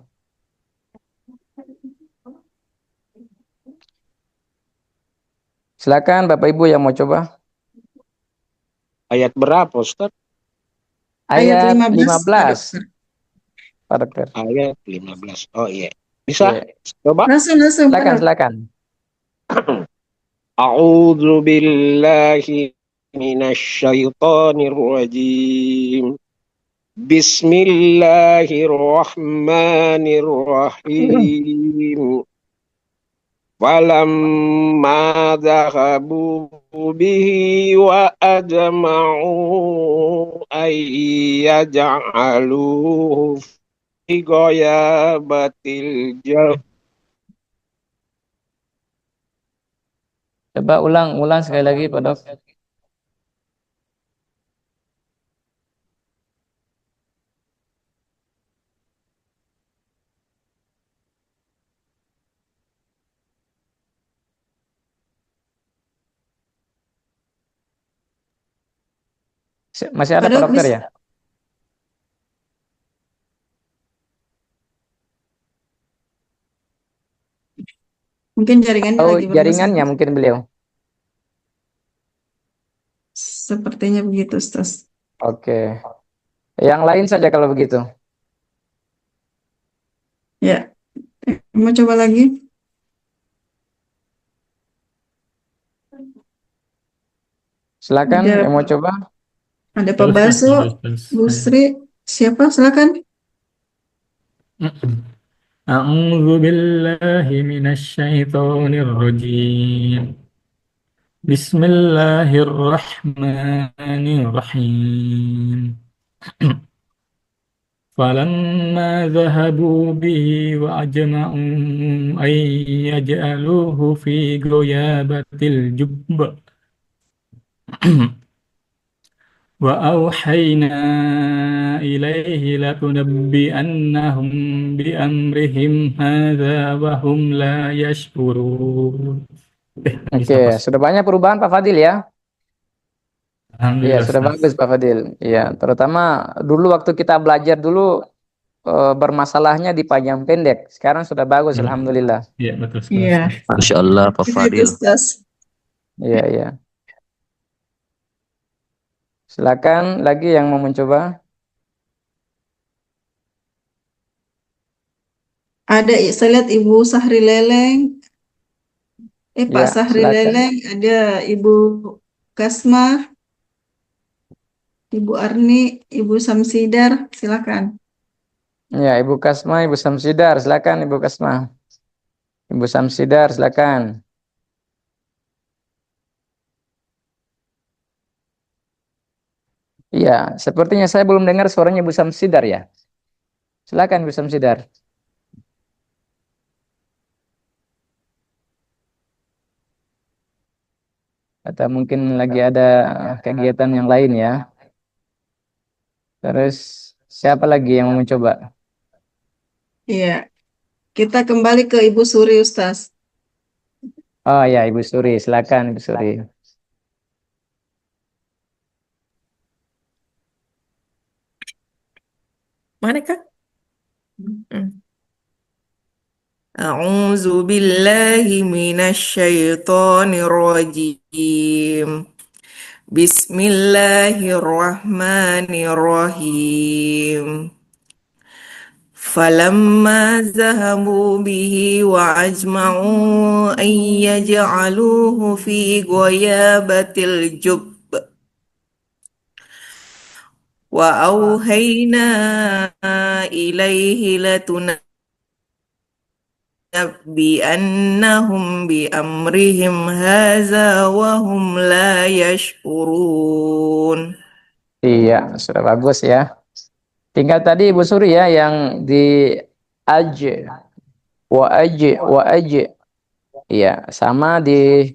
Silakan Bapak Ibu yang mau coba. Ayat berapa, Ustaz? Ayat Ayat 15, 15. Pak Dokter. Ayat 15. Oh iya. Bisa? Iya. Coba. Langsung, Silakan, Pak. silakan. A'udzu billahi minasyaitonir rajim. Bismillahirrahmanirrahim. Falamma dhahabu bihi wa ajma'u ay yaj'aluhu fi ghayabatil jubb. Coba ulang sekali lagi Pak Dok. Masih ada Pak Pak Dok, Dokter ya? mungkin jaringannya Oh, lagi jaringannya bermasalah. mungkin beliau. Sepertinya begitu, Ustaz. Oke. Yang lain saja kalau begitu. Ya, mau coba lagi? Silakan Ada, yang mau coba. ada Pak Baso, Bu Sri, siapa? Silakan. أعوذ بالله من الشيطان الرجيم بسم الله الرحمن الرحيم فلما ذهبوا به وأجمعوا أن يجعلوه في غيابة الجب وأوحينا إليه لتنبئنهم بأمرهم هذا وهم لا يشعرون. Oke, sudah banyak perubahan Pak Fadil ya? Iya, Alhamdulillah, sudah Ustaz. bagus Pak Fadil. Iya, terutama dulu waktu kita belajar dulu bermasalahnya di panjang pendek. Sekarang sudah bagus, alhamdulillah. Iya, betul sekali. Iya. Masya Allah, Pak Itu Fadil. Ustaz. Iya, iya. Silakan lagi yang mau mencoba. Ada, saya lihat Ibu Sahri Leleng, Pak Ya, Sahri silakan. Leleng, ada Ibu Kasma, Ibu Arni, Ibu Samsidar, silakan. Ya, Ibu Kasma, Ibu Samsidar, silakan Ibu Kasma. Ibu Samsidar, silakan. Iya, sepertinya saya belum dengar suaranya Ibu Samsidar ya. Silakan Ibu Samsidar. Atau mungkin lagi ada kegiatan yang lain ya. Terus siapa lagi yang mau mencoba? Iya, kita kembali ke Ibu Suri Ustaz. Oh ya, Ibu Suri, silakan Ibu Suri. Mana Kak? A'udzu billahi minasyaitonir rajim. Bismillahirrahmanirrahim. فلما ذهبوا به وأجمعوا أن يجعلوه في غيابة الجب وأوحينا إليه لتنبئنهم بأمرهم هذا وهم لا يشعرون. Iya, sudah bagus ya. Tinggal tadi Ibu Suri ya yang di wa aj. Iya, sama di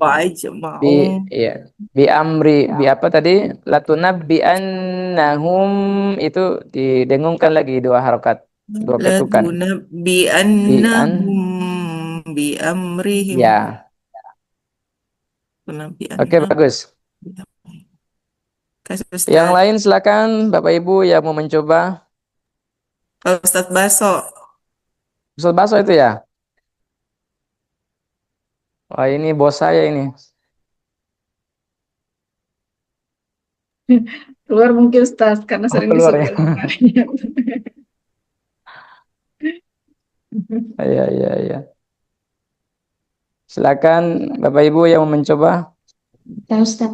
iya, bi amri, bi apa tadi? Latunabbi'annahum itu didengungkan lagi dua harokat, dua ketukan. Latunabbi'annahum bi amrihim. Ya. Oke, bagus. Yang lain silakan Bapak Ibu yang mau mencoba. Ustadz Baso. Ustadz Baso itu ya? Wah, ini bos saya ini. Keluar mungkin Ustaz, karena sering keluar ya. Iya, iya, iya. Silakan Bapak Ibu yang mau mencoba. Ya Ustaz.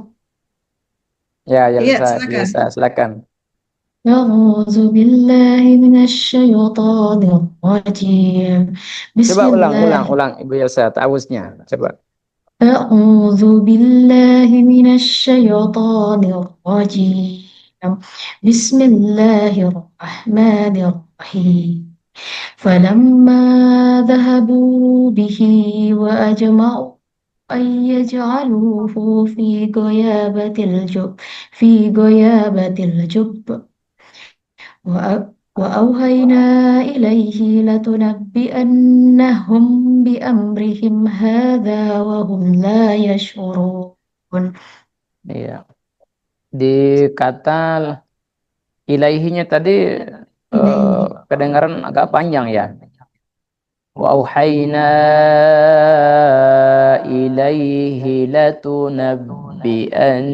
Ya, ya Iya, Ustaz, silakan. bisa, silakan. A'udzu billahi minasyaitonir rajim. Coba ulang Ibu Elsa, ta'awuznya. Coba. A'udzu billahi minasyaitonir rajim. Bismillahirrahmanirrahim. فلما ذهبوا به وأجمعوا أن يجعلوه في غيابة الجب وأوحينا إليه لتنبئنهم بأمرهم هذا وهم لا يشعرون. Iya. Di kata ilaihinya tadi kedengaran agak panjang ya. Wa auhayna ilaihi latunabbi'an.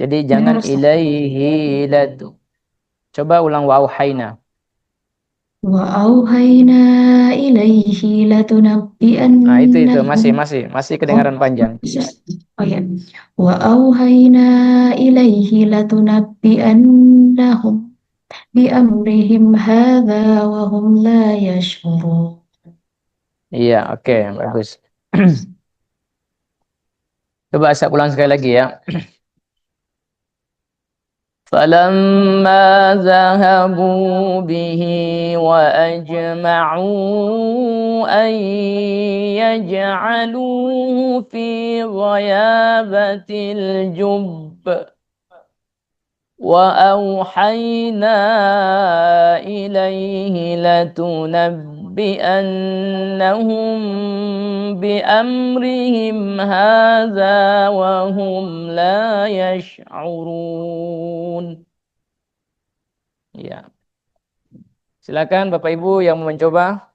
Jadi jangan ilaihi latu. Coba ulang wa auhayna. Wa auhayna ilaihi latunabbi'annahum. Nah, itu masih kedengaran panjang. Oh ya. Wa auhayna ilaihi latunabbi'annahum بأمرهم هذا وهم لا يشعرون. Iya, oke, bagus. Coba saya ulang sekali lagi ya. فلما ذهبوا به وأجمعوا أن يجعلوه في غيابة الجب وأوحينا إليه لتنبئنهم بأمرهم هذا وهم لا يشعرون. Ya, silakan Bapak Ibu yang mau mencoba.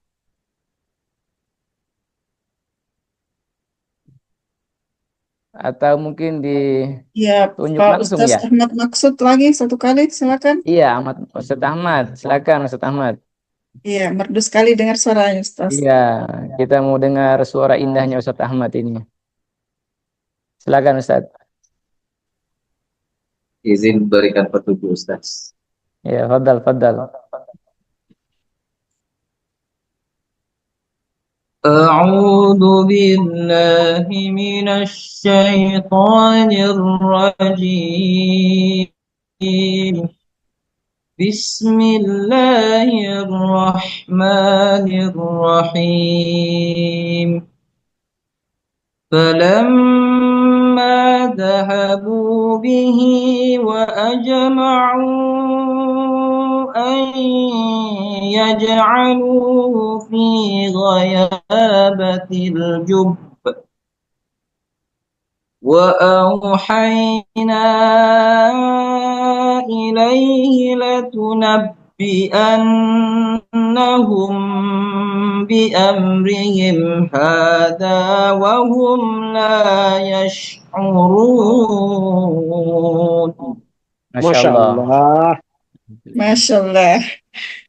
Atau mungkin Ya, ditunjuk Pak langsung Ustaz ya. Ahmad Maksud lagi satu kali, silakan. Iya, Ustadz Ahmad. Silakan Ustadz Ahmad. Iya, merdu sekali dengar suaranya Ustaz. Iya, kita mau dengar suara indahnya Ustadz Ahmad ini. Silakan Ustadz. Izin berikan petunjuk Ustaz. Ya, fadal, fadal. أعوذ بالله من الشيطان الرجيم بسم الله الرحمن الرحيم فلما ذهبوا به وأجمعوا أن يجعلوه في غيابة الجب وأوحينا إليه لتنبئنهم بأمرهم هذا وهم لا يشعرون. Masya Allah. Masya Allah.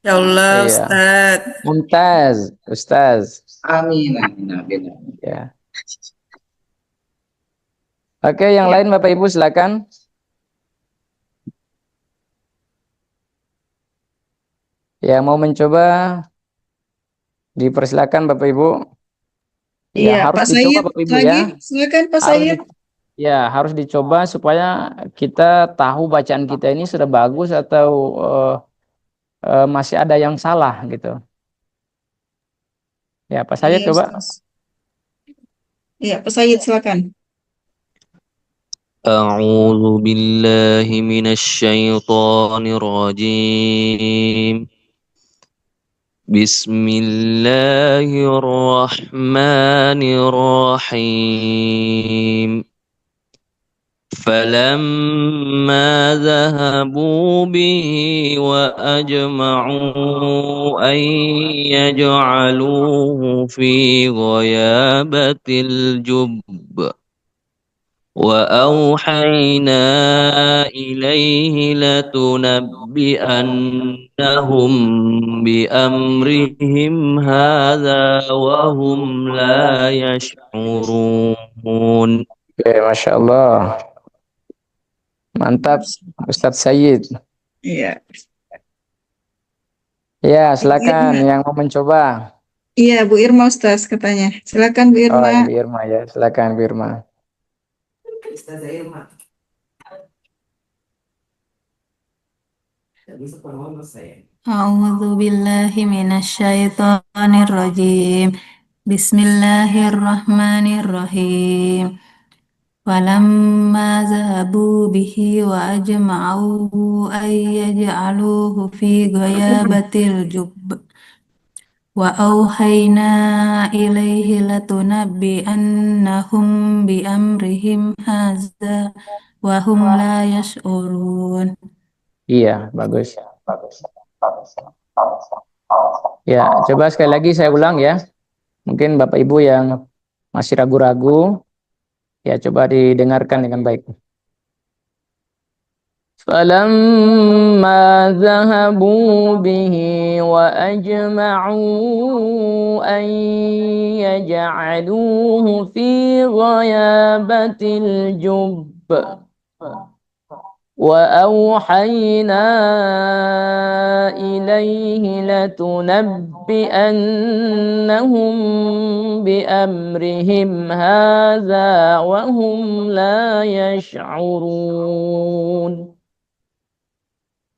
Ya Allah, Iya. Ustaz. Mumtaz, Ustaz. Amin, amin, amin. Ya. Oke, yang lain Bapak Ibu silakan. Yang mau mencoba dipersilakan Bapak Ibu. Ya, Iya, harus Pak dicoba Sayyid Bapak Ibu lagi, ya. silakan Pak Harus Sayyid. Ya, harus dicoba supaya kita tahu bacaan kita ini sudah bagus atau masih ada yang salah gitu. Ya, Pak Sayyid Iya, coba. Ustaz. Iya, Pak Sayyid silakan. أعوذ بالله من الشيطان الرجيم بسم الله الرحمن الرحيم فلما ذهبوا به وأجمعوا أن يجعلوه في غيابة الجب وأوحينا إليه لتنبئنهم بأمرهم هذا وهم لا يشعرون. Oke, Masya Allah. Mantap, Ustadz Sayyid. Iya. Ya, silakan yang mau mencoba. Iya, Bu Irma Ustaz katanya. Silakan Bu Oh, Irma. Ibu Irma ya, silakan Bu Irma. Ustazah Irma. أعوذ بالله من الشيطان الرجيم بسم الله الرحمن الرحيم فلما ذهبوا به وأجمعوا أن يجعلوه في غيابة الجب وأوحينا إليه لتنبئنهم بأمرهم هذا وهم لا يشعرون. Iya, bagus. Ya, coba sekali lagi saya ulang ya. Mungkin Bapak Ibu yang masih ragu-ragu, ya coba didengarkan dengan baik. فلما ذهبوا به وأجمعوا أن يجعلوه في غيابة الجب وأوحينا إليه لتنبئنهم بأمرهم هذا وهم لا يشعرون.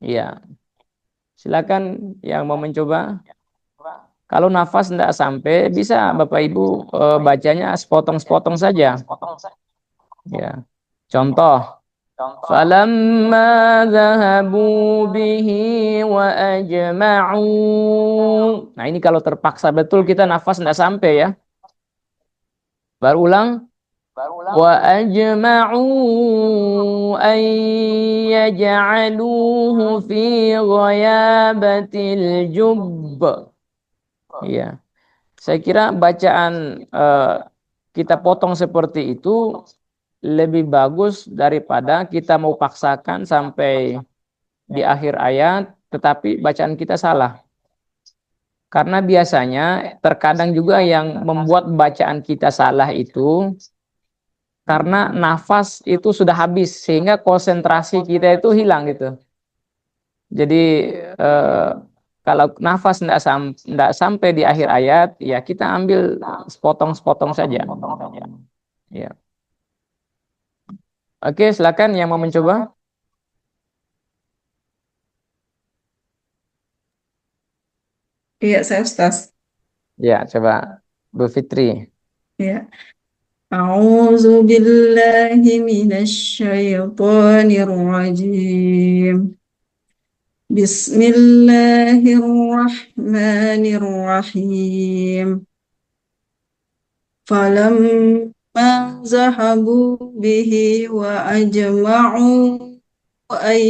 Ya, silakan yang mau mencoba. Kalau nafas tidak sampai, bisa Bapak Ibu bacanya sepotong-sepotong saja. Ya, contoh. فَلَمَّا ذَهَبُوا بِهِ وَأَجْمَعُوا. Nah, ini kalau terpaksa betul kita nafas tidak sampai ya. Baru ulang. وَأَجْمَعُوا أَن يَجْعَلُوهُ فِي غَيَابَةِ الْجُبِّ. Ya. Saya kira bacaan kita potong seperti itu lebih bagus daripada kita mau paksakan sampai di akhir ayat, tetapi bacaan kita salah. Karena biasanya terkadang juga yang membuat bacaan kita salah itu karena nafas itu sudah habis, sehingga konsentrasi kita itu hilang gitu. Jadi kalau nafas tidak sampai di akhir ayat, ya kita ambil sepotong-sepotong saja. Ya. Oke, silakan yang mau mencoba. Iya, saya Ustaz. Ya, coba Bu Fitri. Ya. A'udzu billahi minasyaitonir rajim. Bismillahirrahmanirrahim. Falamma zahabu bihi wa ajma'u an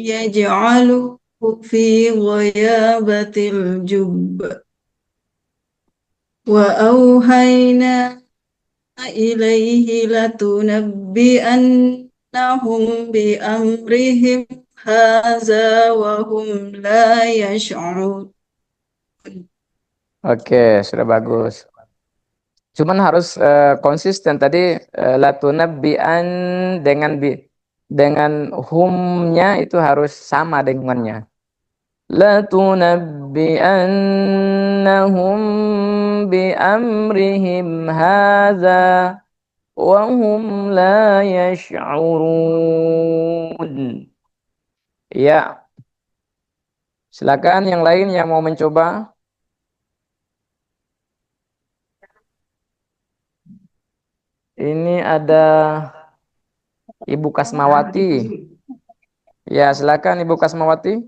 yaj'aluhu fi ghayabatil jubb. Wa auhayna ilaihi latunabbi'annahum bi amrihim hadza wa hum la yash'urun. Oke, sudah bagus. Cuman harus konsisten tadi latunabbi'an dengan humnya itu harus sama dengannya. Latunabbi'annahum bi amrihim hadza wa hum la yash'urun. Ya. Silakan yang lain yang mau mencoba. Ini ada Ibu Kasmawati. Ya, silakan Ibu Kasmawati.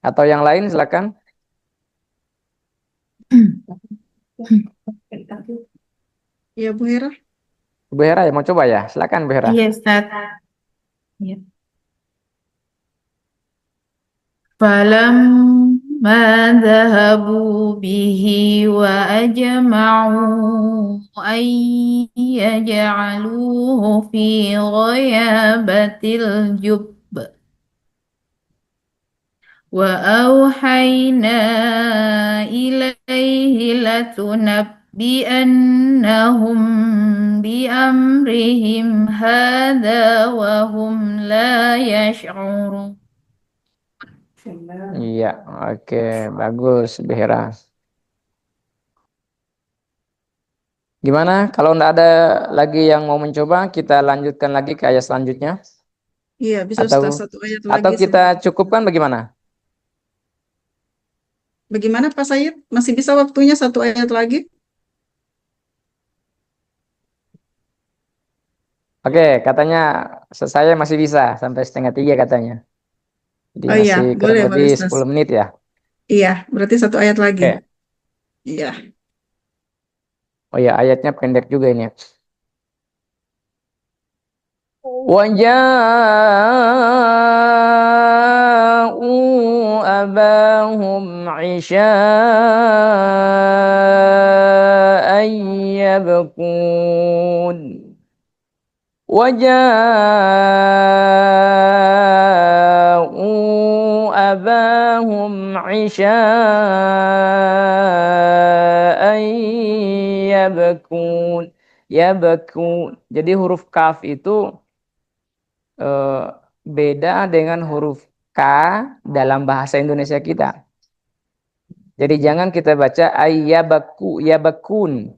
Atau yang lain silakan. Ya, Bu Hera. Bu Hera ya mau coba ya? Silakan Bu Hera. Iya, Ustaz. Ya. فلما ذهبوا به وأجمعوا أن يجعلوه في غيابة الجب وأوحينا إليه لتنبئنهم بأمرهم هذا وهم لا يشعرون. Iya, oke, bagus Bu Hera. Gimana? Kalau enggak ada lagi yang mau mencoba, kita lanjutkan lagi ke ayat selanjutnya. Iya, bisa Atau Ustaz, satu ayat atau lagi. kita cukupkan bagaimana? Bagaimana Pak Said? Masih bisa waktunya satu ayat lagi? Oke, katanya saya masih bisa sampai 2:30 katanya. Jadi Oh iya, masih kurang boleh lebih Ustaz. 10 menit ya. Iya, berarti satu ayat lagi. Oke. Iya. Oh ya, ayatnya pendek juga ini. وَجَاءُوا أَبَاهُمْ عِشَاءً يَبْكُونَ وَجَاءُوا أَبَاهُمْ عِشَاءً yabkun. Yabkun. Jadi huruf kaf itu beda dengan huruf K dalam bahasa Indonesia kita. Jadi jangan kita baca yabakun.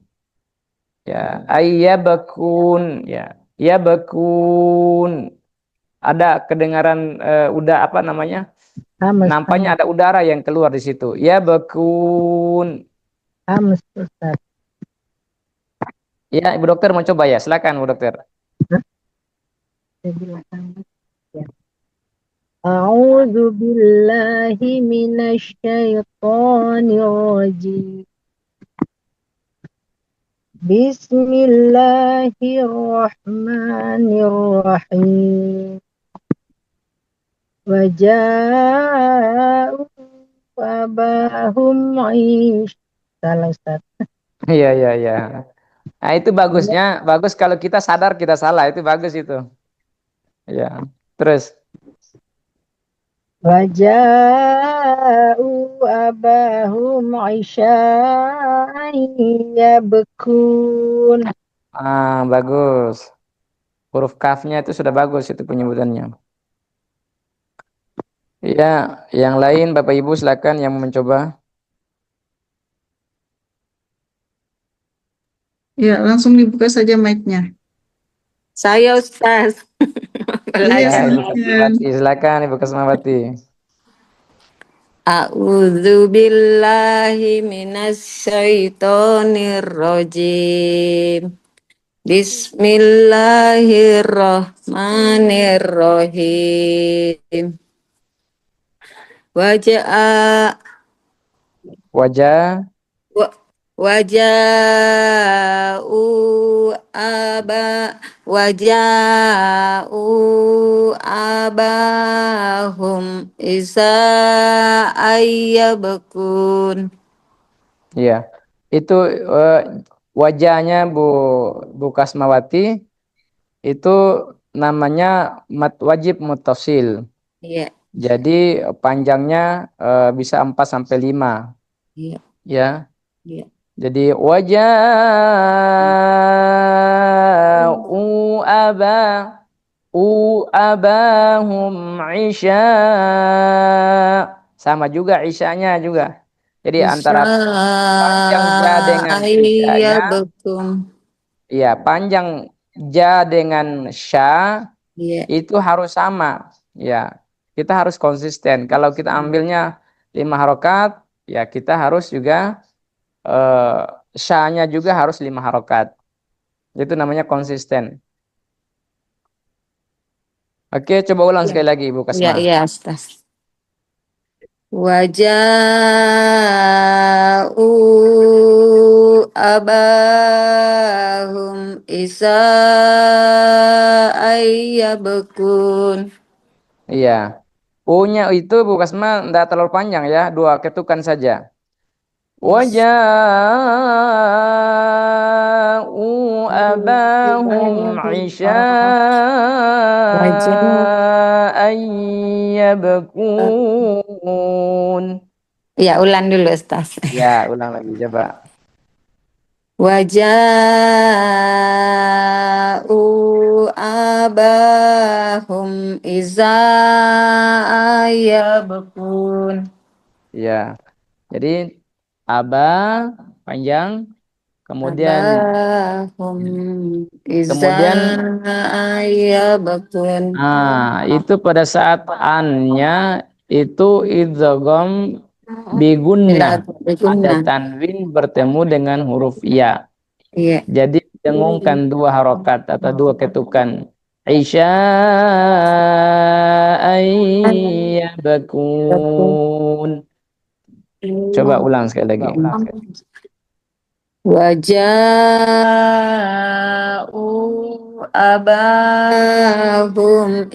Ya, ayyabakun. Ya, yabakun. Ada kedengaran udah apa namanya? Nampaknya ada udara yang keluar di situ. Yabakun. Ustaz. Ya, Ibu Dokter mau coba ya? Silakan, Bu Dokter. A'udzu billahi minasy syaithanir rajim. Bismillahirrahmanirrahim. Waja'u abahum salah Ustaz. Iya, iya, iya. Nah, itu bagusnya, bagus kalau kita sadar kita salah, itu bagus itu. Ya. Terus Waja'u abahum yabkun. bagus. Huruf kafnya itu sudah bagus itu penyebutannya. Ya, yang lain Bapak Ibu silakan yang mau mencoba. Ya, langsung dibuka saja mic-nya. Saya Ustaz. Ya, Ibu silakan. Kasmawati, silakan Ibu Kasmawati. A'udzu billahi minasyaitonir rajim. Bismillahirrahmanirrahim. Wajah waja'u abahum isa ayyabkun. Ya, itu wajahnya Bu Kasmawati itu namanya wajib muttasil. Iya. Jadi panjangnya bisa 4 sampai 5. Iya. Ya. Iya. Jadi waja'u abahum isya. Sama juga isyanya juga. Jadi antara panjang ja dengan isyanya. Iya, panjang ja dengan sya itu harus sama. Ya, kita harus konsisten. Kalau kita ambilnya 5 harokat, ya kita harus juga sya-nya juga harus 5 harokat. Itu namanya konsisten. Oke, coba ulang sekali lagi Ibu Kasma. Iya, Ustaz. Waja'u abahum isa ayyabkun. Iya. U-nya itu Bu Kasma enggak terlalu panjang ya, 2 ketukan saja. Waja'u abahum isya'an yabkun. Ya, ulang dulu Ustaz. Ya, ulang lagi coba. Waja'u abahum yabkun. Ya. Jadi panjang, kemudian yabkun. Itu pada saat an-nya itu idgham bigunnah. Ada tanwin bertemu dengan huruf ya. Iya. Jadi dengungkan 2 harokat atau 2 ketukan. Isya'an. Coba ulang sekali lagi. Waja'u abahum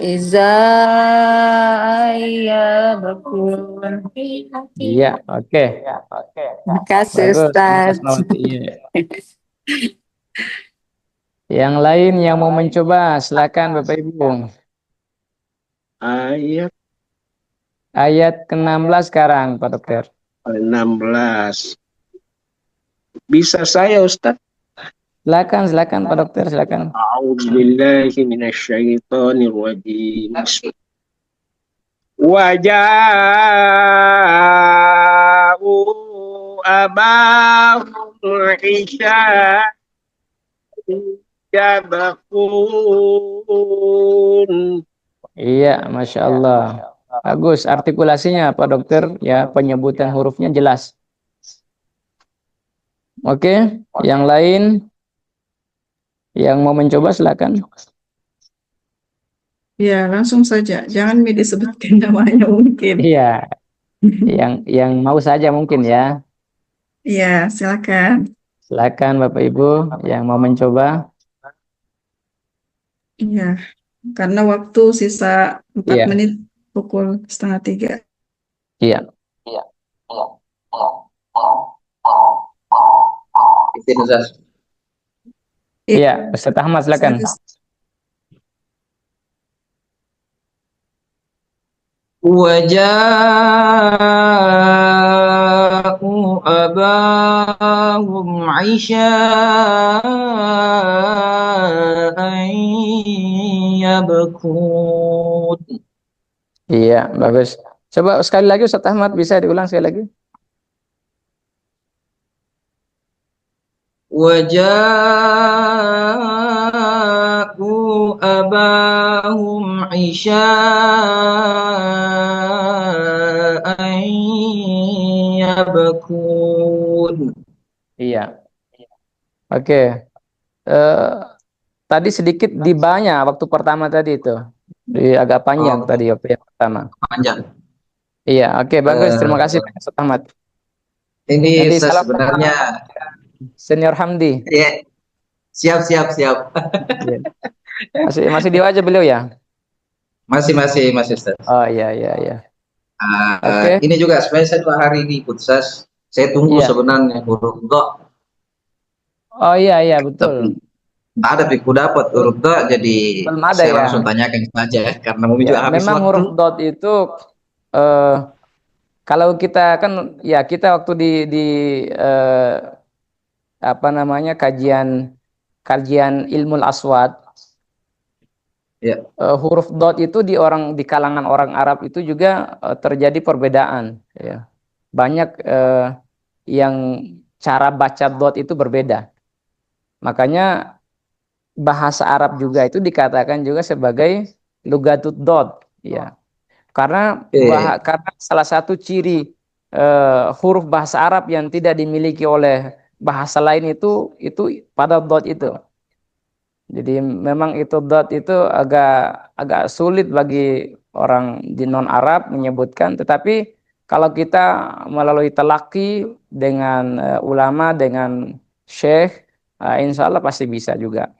yabkun. Iya, oke. Makasih Ustaz. Yang lain yang mau mencoba, silakan Bapak Ibu. Ayat ke-16 sekarang, Pak Dokter. 16. Bisa saya, Ustaz? Silakan Pak Dokter, silakan. أعوذ بالله من الشيطان الرجيم وجاءوا أباهم عشاء يبكون. Iya, Masya Allah. Bagus, artikulasinya Pak Dokter, ya penyebutan hurufnya jelas. Oke, yang lain yang mau mencoba silakan. Ya, langsung saja. Jangan disebutkan namanya mungkin. Iya, yang mau saja mungkin ya. Ya, silakan. Silakan Bapak Ibu yang mau mencoba. Iya, karena waktu sisa 4 Iya. menit pukul 2:30. Iya. Izin Ustaz. Iya, Ustaz Ahmad silakan. وجاءوا أباهم عشاء يبكون. Iya, bagus. Coba sekali lagi Ustaz Ahmad, bisa diulang sekali lagi? وجاءوا أباهم عشاء يبكون. Iya. Oke. Tadi sedikit di banyak waktu pertama tadi itu. Agak panjang tadi waktu yang pertama. Panjang. Iya, oke, bagus. Terima kasih Ustaz Ahmad. Ini Nanti Ustaz, salam sebenarnya Senior Hamdi. ya, siap. Masih di wajah beliau ya? Masih Ustaz. Oh iya. Oke. Ini juga sebenarnya saya 2 hari ini ikut Ustaz. Saya tunggu sebenarnya huruf do. Oh iya betul. Ada piku dapat huruf do, jadi Belum ada saya ya. langsung tanyakan saja karena mungkin juga habis Memang waktu. huruf dot itu kalau kita kan ya kita waktu di apa namanya kajian ilmu aswad. Ya. Huruf dot itu di kalangan orang Arab itu juga terjadi perbedaan. Ya. Banyak yang cara baca dot itu berbeda. Makanya bahasa Arab juga itu dikatakan juga sebagai lugatut dot. Ya. Karena salah satu ciri huruf bahasa Arab yang tidak dimiliki oleh bahasa lain itu pada dot itu. Jadi memang itu dot itu agak sulit bagi orang di non Arab menyebutkan, tetapi kalau kita melalui telaki dengan ulama, dengan syekh, insya Allah pasti bisa juga.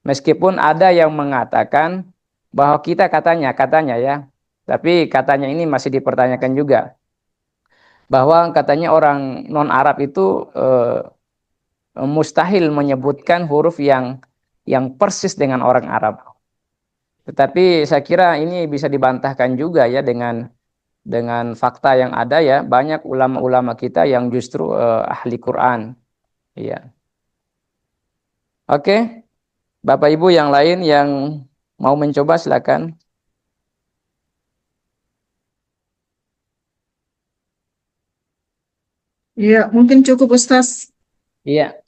Meskipun ada yang mengatakan bahwa kita katanya ya, tapi katanya ini masih dipertanyakan juga, bahwa katanya orang non Arab itu mustahil menyebutkan huruf yang persis dengan orang Arab. Tetapi saya kira ini bisa dibantahkan juga ya dengan fakta yang ada ya, banyak ulama-ulama kita yang justru ahli Quran. Iya. Oke. Bapak Ibu yang lain yang mau mencoba silakan. Iya, mungkin cukup Ustaz. Iya.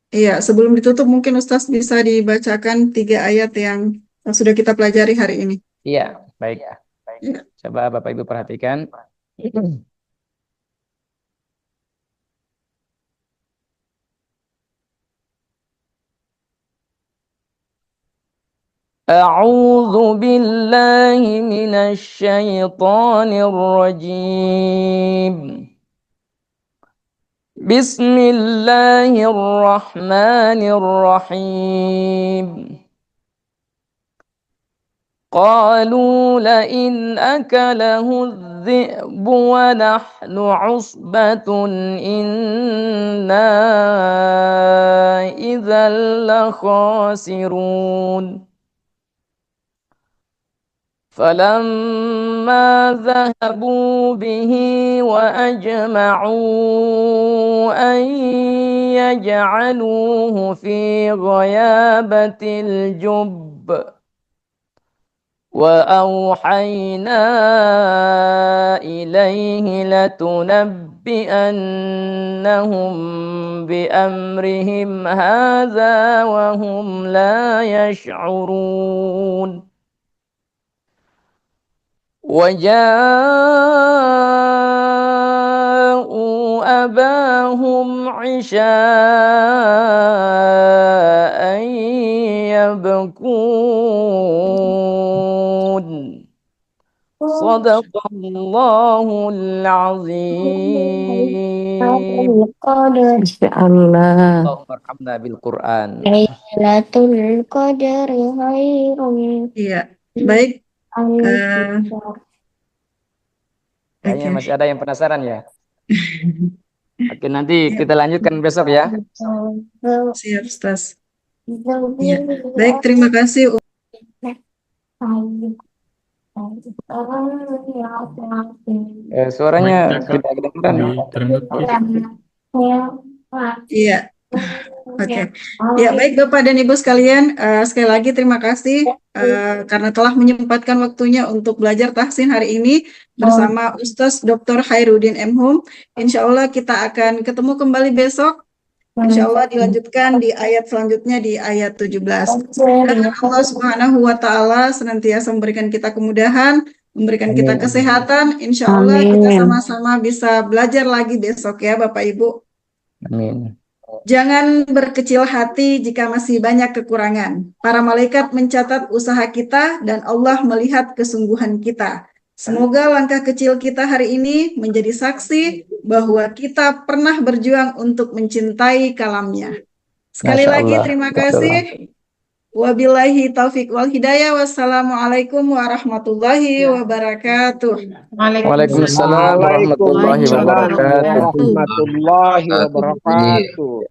Iya, sebelum ditutup mungkin Ustaz bisa dibacakan 3 ayat yang sudah kita pelajari hari ini. Iya, baik. Coba Bapak Ibu perhatikan. A'udzu billahi minasy syaithanir rajim. Bismillahirrahmanirrahim. قالوا لئن أكله الذئب ونحن عصبة إنا إذا لخاسرون فلما فلما ذهبوا به وأجمعوا أن يجعلوه في غيابة الجب وأوحينا إليه لتنبئنهم بأمرهم هذا وهم لا يشعرون وجاءوا أباهم عشاء يبكون صدق الله العظيم. Insyaallah. اللهم ارحمنا بالقرآن. Lailatul Qadri khairun Iya, baik. Kayaknya Oke. masih ada yang penasaran ya. Oke, nanti kita lanjutkan besok ya. Siap, Ustaz. Ya. Baik, terima kasih. Suaranya Baik, Kakak. tidak kedengaran. Ditanggapi. Iya. Oke. Ya, baik Bapak dan Ibu sekalian, sekali lagi terima kasih karena telah menyempatkan waktunya untuk belajar tahsin hari ini bersama Ustaz Dr. Khairuddin M. Hum. Insya Allah kita akan ketemu kembali besok. Insya Allah dilanjutkan di ayat selanjutnya di ayat 17. Dan Allah Subhanahu wa Ta'ala senantiasa memberikan kita kemudahan, memberikan kita kesehatan. Insya Allah kita sama-sama bisa belajar lagi besok ya Bapak Ibu. Amin. Jangan berkecil hati jika masih banyak kekurangan. Para malaikat mencatat usaha kita dan Allah melihat kesungguhan kita. Semoga langkah kecil kita hari ini menjadi saksi bahwa kita pernah berjuang untuk mencintai kalamnya. Sekali Masya lagi Allah. terima Masya Allah. kasih. Wabillahi taufiq wal hidayah. Wassalamualaikum warahmatullahi wabarakatuh. Waalaikumsalam warahmatullahi wabarakatuh. warahmatullahi wabarakatuh.